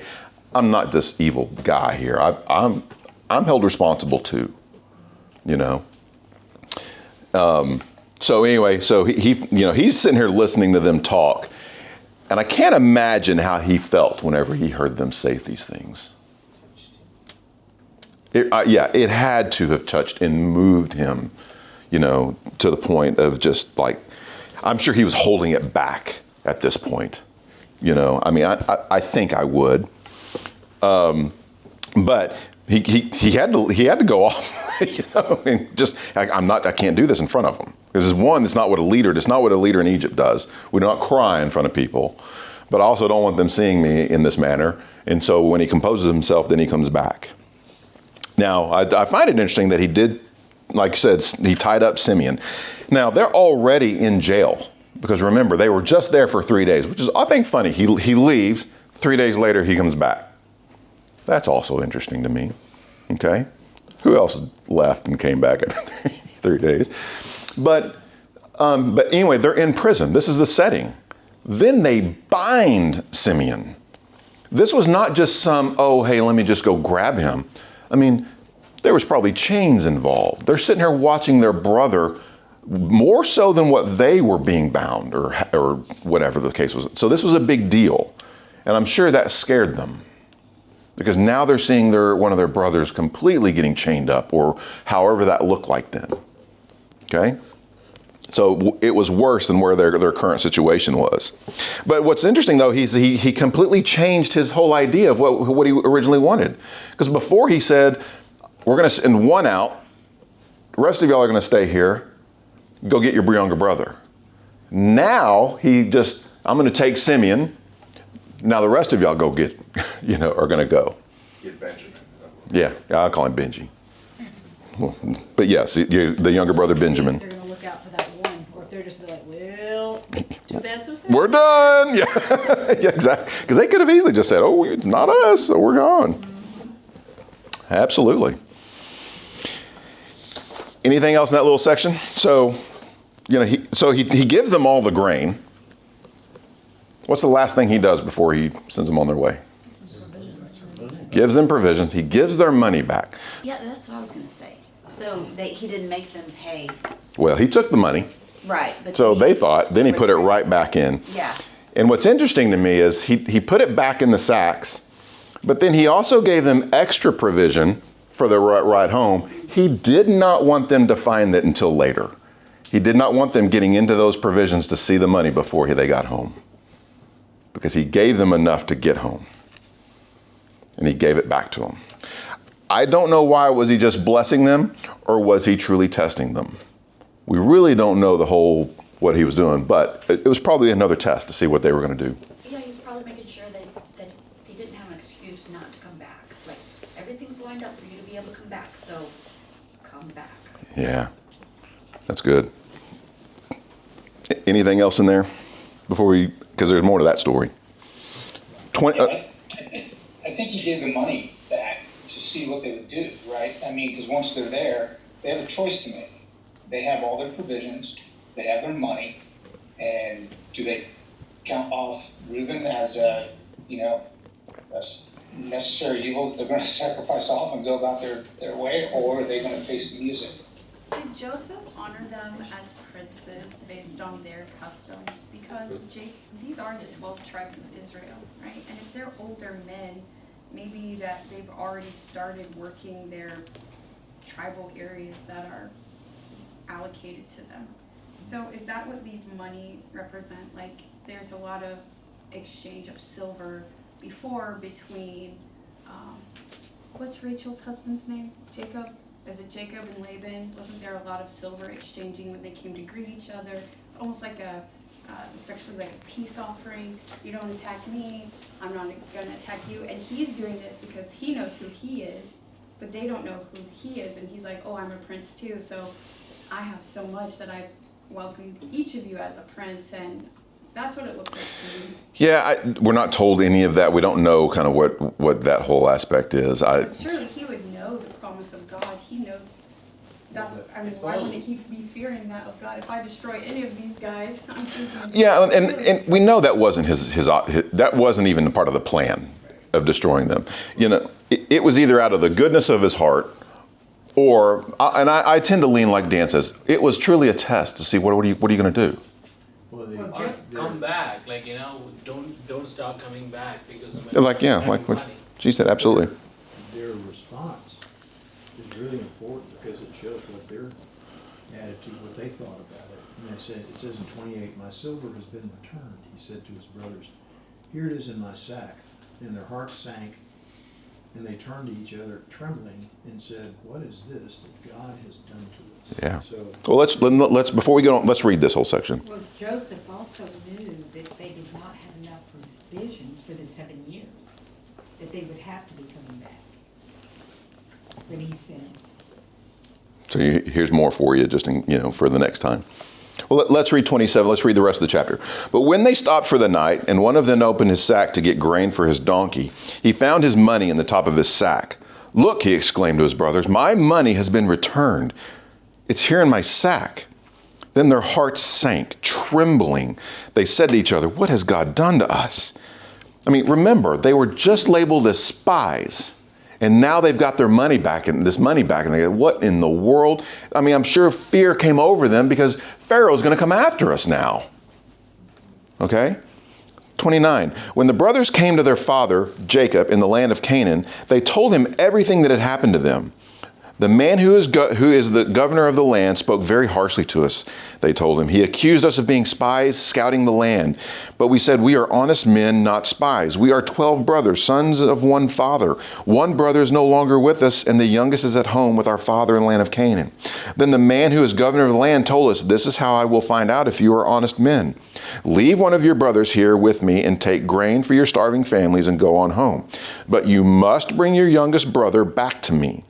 I'm not this evil guy here. I'm held responsible too, So anyway, so he's sitting here listening to them talk, and I can't imagine how he felt whenever he heard them say these things. It had to have touched and moved him, to the point of just I'm sure he was holding it back at this point. I think I would. But he had to go off, and just, I can't do this in front of him. Because it's not what a leader in Egypt does. We do not cry in front of people, but I also don't want them seeing me in this manner. And so when he composes himself, then he comes back. Now, I find it interesting that he did, like I said, he tied up Simeon. Now, they're already in jail. Because remember, they were just there for 3 days, which is, I think, funny. He leaves, 3 days later, he comes back. That's also interesting to me. Okay? Who else left and came back after 3 days? But anyway, they're in prison. This is the setting. Then they bind Simeon. This was not just some, oh, hey, let me just go grab him. I mean, there was probably chains involved. They're sitting here watching their brother more so than what they were being bound or whatever the case was. So this was a big deal. And I'm sure that scared them because now they're seeing one of their brothers completely getting chained up or however that looked like then. Okay? So it was worse than where their current situation was. But what's interesting though, he completely changed his whole idea of what he originally wanted. Because before he said, we're going to send one out, the rest of y'all are going to stay here, go get your younger brother. Now I'm going to take Simeon, now the rest of y'all go get, are going to go. Get Benjamin. Yeah, I'll call him Benji. But yes, the younger brother Benjamin. They're gonna look out for that one, or if they're just like, well, too bad, so sad. We're done. Yeah, yeah, exactly. Because they could have easily just said, "Oh, it's not us, so we're gone." Absolutely. Anything else in that little section? So, he gives them all the grain. What's the last thing he does before he sends them on their way? Gives them provisions. He gives their money back. Yeah, that's what I was going to say. So he didn't make them pay. Well, he took the money. Right. But So they thought, then he put it right back in. Yeah. And what's interesting to me is he put it back in the sacks, but then he also gave them extra provision for their ride home. He did not want them to find that until later. He did not want them getting into those provisions to see the money before they got home, because he gave them enough to get home. And he gave it back to them. I don't know why. Was he just blessing them, or was he truly testing them? We really don't know what he was doing, but it was probably another test to see what they were going to do. Yeah, he's probably making sure that he didn't have an excuse not to come back. Like, everything's lined up for you to be able to come back, so come back. Yeah, that's good. Anything else in there because there's more to that story. I think he gave the money back to see what they would do, right? I mean, because once they're there, they have a choice to make. They have all their provisions, they have their money, and do they count off Reuben as a necessary evil that they're going to sacrifice off and go about their way, or are they going to face the music? Did Joseph honor them as princes based on their customs? Because these are the 12 tribes of Israel, right? And if they're older men, maybe that they've already started working their tribal areas that are allocated to them. So is that what these money represent? Like, there's a lot of exchange of silver before between, what's Rachel's husband's name? Jacob? Is it Jacob and Laban? Wasn't there a lot of silver exchanging when they came to greet each other? It's almost like especially like a peace offering. You don't attack me, I'm not gonna attack you. And he's doing this because he knows who he is, but they don't know who he is. And he's like, oh, I'm a prince too, so I have so much that I've welcomed each of you as a prince. And that's what it looks like to me. Yeah, we're not told any of that. We don't know kind of what that whole aspect is. Surely he would know the promise of God. He knows. Why wouldn't he be fearing that of God? If I destroy any of these guys, I'm thinking. Yeah, and we know that wasn't his that wasn't even a part of the plan of destroying them. It was either out of the goodness of his heart, or I tend to lean like Dan says. It was truly a test to see what are you going to do. Or come back, don't stop coming back because of like what she said, absolutely. Their response is really important because it shows what their attitude, what they thought about it. And it says in 28, my silver has been returned, he said to his brothers. Here it is in my sack. And their hearts sank, and they turned to each other trembling and said, what is this that God has done to us? Yeah. So, well, let's before we go on, let's read this whole section. Well, Joseph also knew that they did not have enough provisions for the 7 years, that they would have to be coming back when he sent. So here's more for you, just for the next time. Well, let's read 27. Let's read the rest of the chapter. But when they stopped for the night, and one of them opened his sack to get grain for his donkey, he found his money in the top of his sack. Look, he exclaimed to his brothers, my money has been returned. It's here in my sack. Then their hearts sank, trembling. They said to each other, what has God done to us? I mean, remember, they were just labeled as spies. And now they've got their money back, and this money back, and they go, what in the world? I mean, I'm sure fear came over them because Pharaoh's going to come after us now. Okay? 29. When the brothers came to their father, Jacob, in the land of Canaan, they told him everything that had happened to them. The man who is the governor of the land spoke very harshly to us, they told him. He accused us of being spies, scouting the land. But we said, we are honest men, not spies. We are 12 brothers, sons of one father. One brother is no longer with us, and the youngest is at home with our father in the land of Canaan. Then the man who is governor of the land told us, this is how I will find out if you are honest men. Leave one of your brothers here with me and take grain for your starving families and go on home. But you must bring your youngest brother back to me.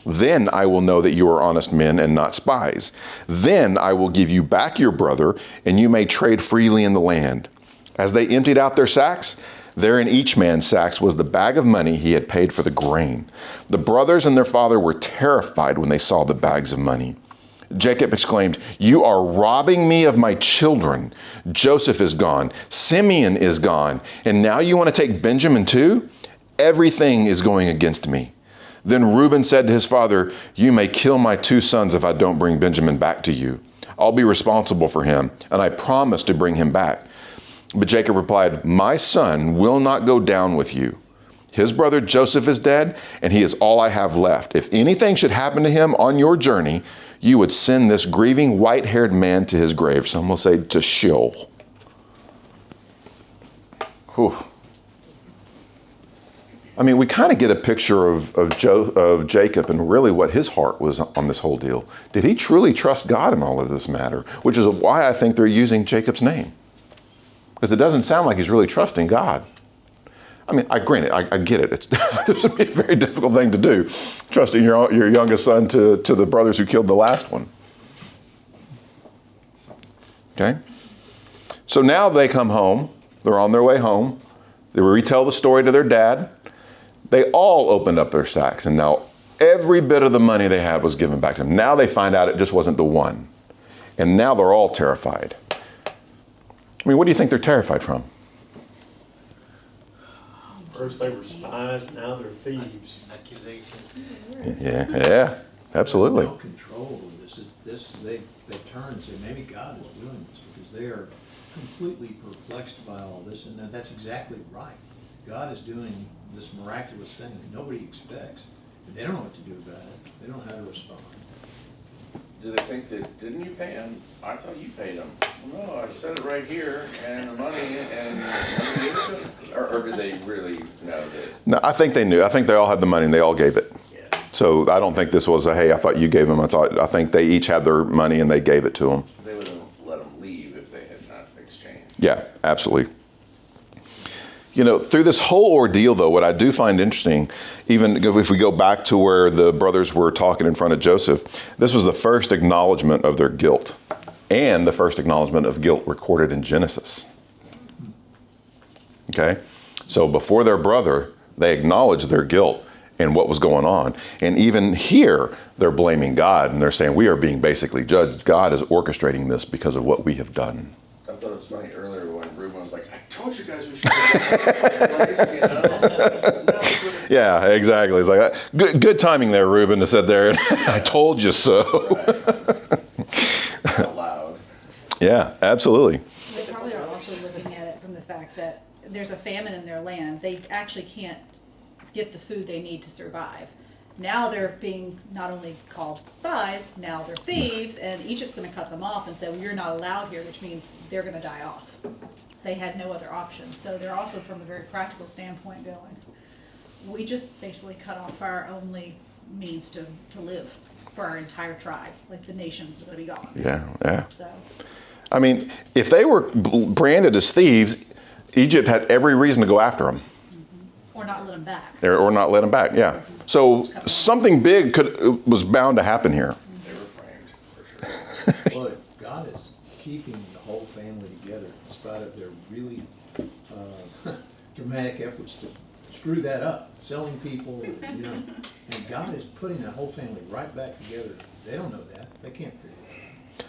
Then I will know that you are honest men and not spies. Then I will give you back your brother, and you may trade freely in the land. As they emptied out their sacks, there in each man's sacks was the bag of money he had paid for the grain. The brothers and their father were terrified when they saw the bags of money. Jacob exclaimed, you are robbing me of my children. Joseph is gone. Simeon is gone. And now you want to take Benjamin too? Everything is going against me. Then Reuben said to his father, you may kill my 2 sons if I don't bring Benjamin back to you. I'll be responsible for him, and I promise to bring him back. But Jacob replied, my son will not go down with you. His brother Joseph is dead, and he is all I have left. If anything should happen to him on your journey, you would send this grieving white-haired man to his grave. Some will say to Sheol. Whew. I mean, we kind of get a picture of Jacob and really what his heart was on this whole deal. Did he truly trust God in all of this matter? Which is why I think they're using Jacob's name. Because it doesn't sound like he's really trusting God. I mean, I get it. It's this would be a very difficult thing to do, trusting your youngest son to the brothers who killed the last one. Okay? So now they come home. They're on their way home. They retell the story to their dad. They all opened up their sacks, and now every bit of the money they had was given back to them. Now they find out it just wasn't the one. And now they're all terrified. I mean, what do you think they're terrified from? First they were spies, now they're thieves. Accusations. Yeah, absolutely. No control of this. They turn and say, maybe God is doing this because they are completely perplexed by all this, and that's exactly right. God is doing this miraculous thing that nobody expects, and they don't know what to do about it. They don't know how to respond. Do they think that, didn't you pay him? I thought you paid him. Well, no, I said it right here, and the money, and or do they really know that? No, I think they knew. I think they all had the money and they all gave it. Yeah. So I don't think this was a, hey, I thought you gave them. I think they each had their money and they gave it to them. They would have let them leave if they had not exchanged. Yeah, absolutely. You know, through this whole ordeal, though, what I do find interesting, even if we go back to where the brothers were talking in front of Joseph, this was the first acknowledgement of their guilt and the first acknowledgement of guilt recorded in Genesis. Okay? So before their brother, they acknowledged their guilt and what was going on. And even here, they're blaming God and they're saying we are being basically judged. God is orchestrating this because of what we have done. I thought it was funny earlier when Ruben was like, I told you guys we should have done this, Yeah, exactly. It's like, good timing there, Ruben, to sit there and I told you so. out loud. Yeah, absolutely. They probably are also looking at it from the fact that there's a famine in their land. They actually can't get the food they need to survive. Now they're being not only called spies, now they're thieves, and Egypt's going to cut them off and say, well, you're not allowed here, which means they're going to die off. They had no other option. So they're also, from a very practical standpoint, going, we just basically cut off our only means to live for our entire tribe. Like the nation's going to be gone. Yeah. So. I mean, if they were branded as thieves, Egypt had every reason to go after them. Or not let them back. Or not let them back, yeah. So something big was bound to happen here. They were framed, for sure. Well, God is keeping the whole family together in spite of their really dramatic efforts to screw that up, selling people, you know. And God is putting that whole family right back together. They don't know that. They can't figure it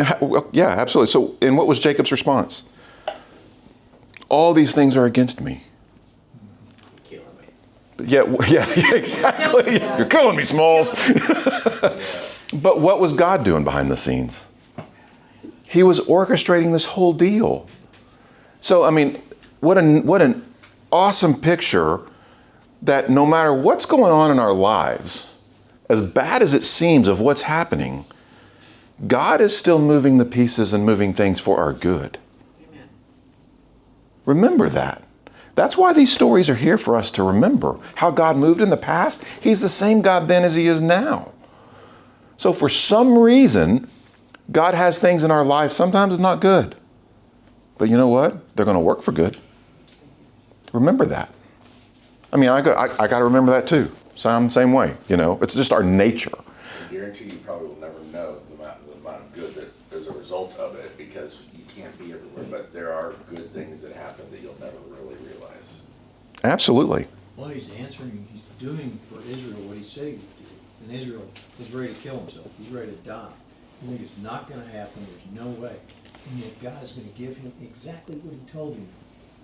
out. Well, yeah, absolutely. So, and what was Jacob's response? All these things are against me. Killing me. Yeah, exactly. You're killing me, Smalls. But what was God doing behind the scenes? He was orchestrating this whole deal. So, I mean, what an awesome picture that no matter what's going on in our lives, as bad as it seems of what's happening, God is still moving the pieces and moving things for our good. Amen. Remember that. That's why these stories are here for us to remember how God moved in the past. He's the same God then as he is now. So for some reason, God has things in our life, sometimes it's not good. But you know what? They're going to work for good. Remember that. I mean, I got to remember that too. So I'm the same way, you know. It's just our nature. I guarantee you probably will never know the amount of good that is a result of it, because you can't be everywhere. But there are good things that happen that you'll never really realize. Absolutely. Well, he's answering, he's doing for Israel what he said he would do. And Israel is ready to kill himself. He's ready to die. You think it's not going to happen. There's no way. And yet God is going to give him exactly what he told him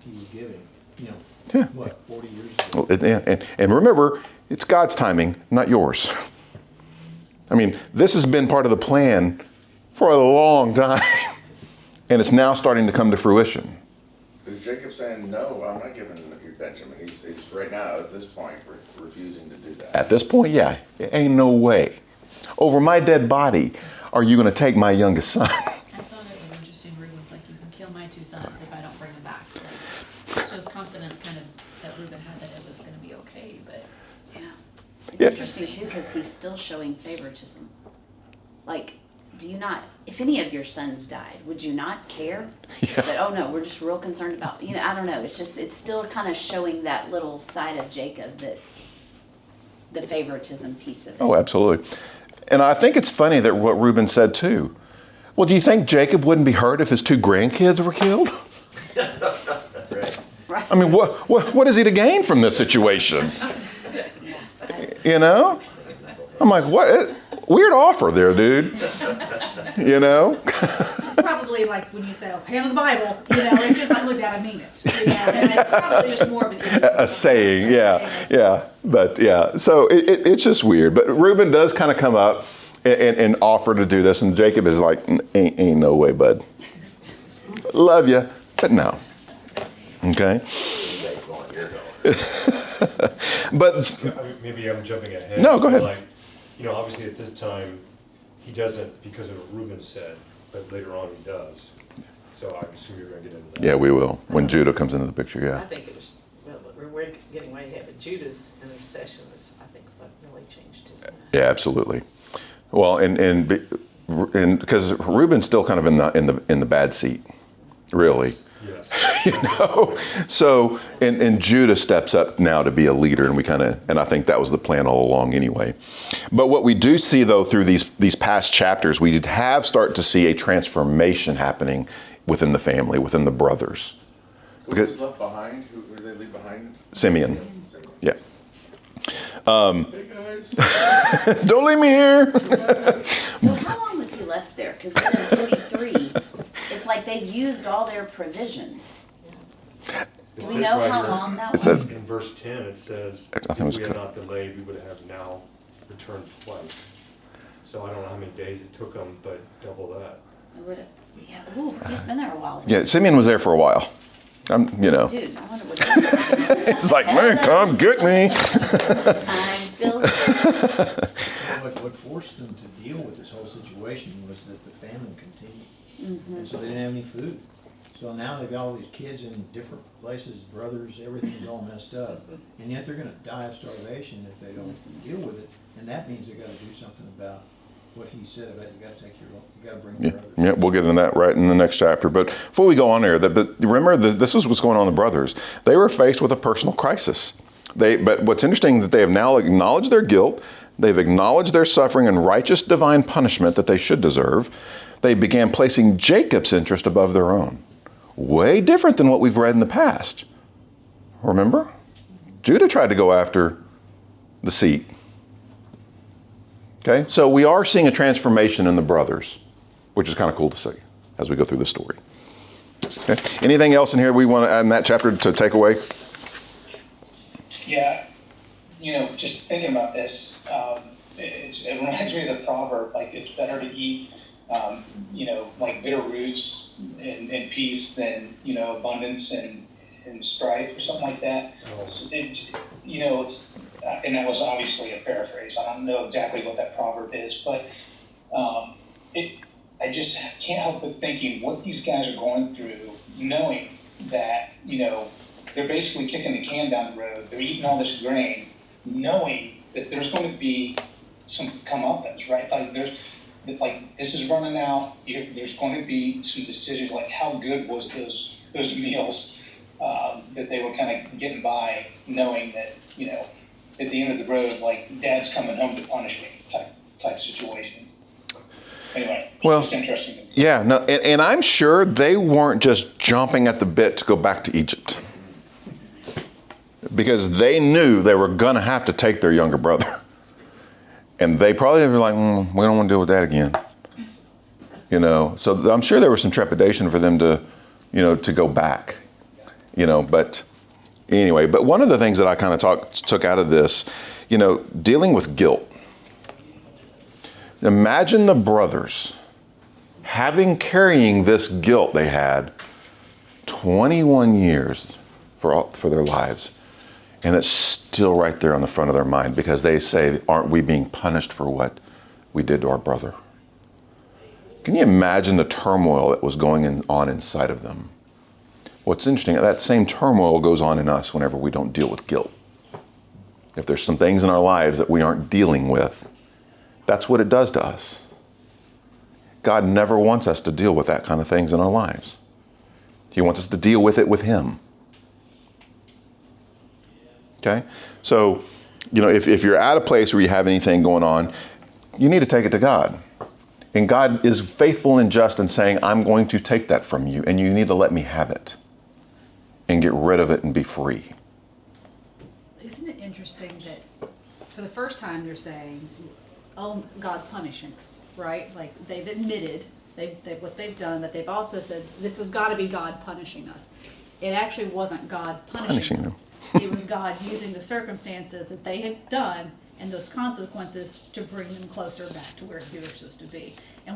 he would give him. You know, Yeah. what, 40 years ago? Well, and remember, it's God's timing, not yours. I mean, this has been part of the plan for a long time. And it's now starting to come to fruition. Is Jacob saying, no, I'm not giving you Benjamin? He's right now at this point refusing to do that. At this point, yeah, ain't no way. Over my dead body, are you going to take my youngest son? I thought it was interesting, Reuben's like, you can kill my 2 sons if I don't bring them back. Like, shows confidence kind of that Reuben had that it was gonna be okay, but. Yeah. It's Yeah. interesting too, because he's still showing favoritism. Like, do you not, if any of your sons died, would you not care? Yeah. But, oh no, we're just real concerned about, you know, I don't know. It's just, it's still kind of showing that little side of Jacob that's the favoritism piece of it. Oh, absolutely. And I think it's funny that what Reuben said too. Well, do you think Jacob wouldn't be hurt if his 2 grandkids were killed? Right. I mean, what is he to gain from this situation? You know? I'm like, what? Weird offer there, dude. You know? Probably like when you say, oh, hand of the Bible, you know, it's just like, look at, I mean it. You know, and it's probably just more of A saying, yeah. But yeah, so it's just weird. But Reuben does kind of come up and offer to do this, and Jacob is like, ain't no way, bud. Love you, but no. Okay. But I mean, maybe I'm jumping ahead. No, go ahead. Like, you know, obviously at this time, he doesn't because of what Reuben said, but later on he does. So I assume you're going to get into that. yeah, we will when Judah comes into the picture. I Yeah. think it was, well, we're getting way ahead, but Judah's intercession is, I think, what really changed his life. Yeah, absolutely. Well, and because Reuben's still kind of in the bad seat, really. Yes. You know, so and Judah steps up now to be a leader, and I think that was the plan all along anyway. But what we do see though through these past chapters, we have started to see a transformation happening within the family, within the brothers. Who was left behind? Who did they leave behind? Simeon, yeah. Hey guys. Don't leave me here. So how long was he left there? Because then in 43, it's like they've used all their provisions. Do we know how long that It was? says- In verse 10, it says, I think it was if we had good. not delayed, we would have now returned twice. So I don't know how many days it took them, but double that. Yeah, ooh, he's been there a while. Yeah, Simeon was there for a while. You know, Dude, I wonder what. it's like, man, come get me. I'm still. What forced them to deal with this whole situation was that the famine continued. And so they didn't have any food. So now they've got all these kids in different places, brothers, everything's all messed up. And yet they're gonna die of starvation if they don't deal with it. And that means they gotta do something about what he said about you gotta take you gotta bring your brothers. Yeah, we'll get into that right in the next chapter. But before we go on there, remember, this is what's going on with the brothers. They were faced with a personal crisis. But what's interesting that they have now acknowledged their guilt. They've acknowledged their suffering and righteous divine punishment that they should deserve. they began placing Jacob's interest above their own. Way different than what we've read in the past. Remember? Judah tried to go after the seat. Okay, so we are seeing a transformation in the brothers, which is kind of cool to see as we go through the story. Okay, anything else in here we want to add in that chapter to take away? Yeah, just thinking about this, it reminds me of the proverb, like it's better to eat, like bitter roots in peace than, abundance and strife or something like that. It's, and that was obviously a paraphrase. I don't know exactly what that proverb is, but I just can't help but thinking what these guys are going through, knowing that, they're basically kicking the can down the road. They're eating all this grain, knowing that there's going to be some comeuppance, right? Like this is running out. There's going to be some decisions, like how good was those meals that they were kind of getting by, knowing that, at the end of the road, like dad's coming home to punish me type situation. Anyway, well, it's interesting. Yeah, no, and I'm sure they weren't just jumping at the bit to go back to Egypt, because they knew they were going to have to take their younger brother. And they probably were like, we don't want to deal with that again. So I'm sure there was some trepidation for them to, to go back, but anyway, but one of the things that I kind of took out of this, dealing with guilt. Imagine the brothers carrying this guilt they had 21 years for their lives. And it's still right there on the front of their mind because they say, aren't we being punished for what we did to our brother? Can you imagine the turmoil that was going on inside of them? What's interesting, that same turmoil goes on in us whenever we don't deal with guilt. If there's some things in our lives that we aren't dealing with, that's what it does to us. God never wants us to deal with that kind of things in our lives. He wants us to deal with it with Him. Okay? So, if you're at a place where you have anything going on, you need to take it to God. And God is faithful and just in saying, I'm going to take that from you, and you need to let me have it and get rid of it and be free. Isn't it interesting that for the first time they're saying, oh, God's punishing us, right? Like they've admitted what they've done, but they've also said, this has got to be God punishing us. It actually wasn't God punishing them. It was God using the circumstances that they had done and those consequences to bring them closer back to where they were supposed to be. And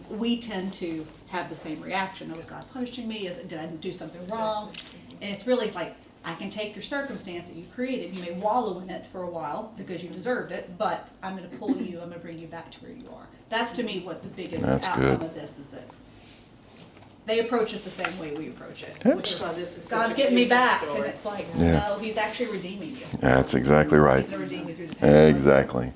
we tend to have the same reaction. Oh, is God punishing me? Did I do something wrong? And it's really like, I can take your circumstance that you created. You may wallow in it for a while because you deserved it, but I'm going to pull you, I'm going to bring you back to where you are. That's to me what the biggest outcome of this is, that they approach it the same way we approach it. Which is, God's getting me back. And it's like, no, He's actually redeeming you. That's exactly right. He's going to redeem you through the pain. Exactly.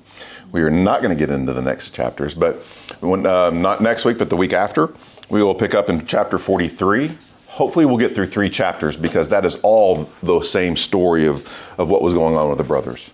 We are not going to get into the next chapters, but not next week, but the week after, we will pick up in chapter 43. Hopefully we'll get through 3 chapters because that is all the same story of what was going on with the brothers.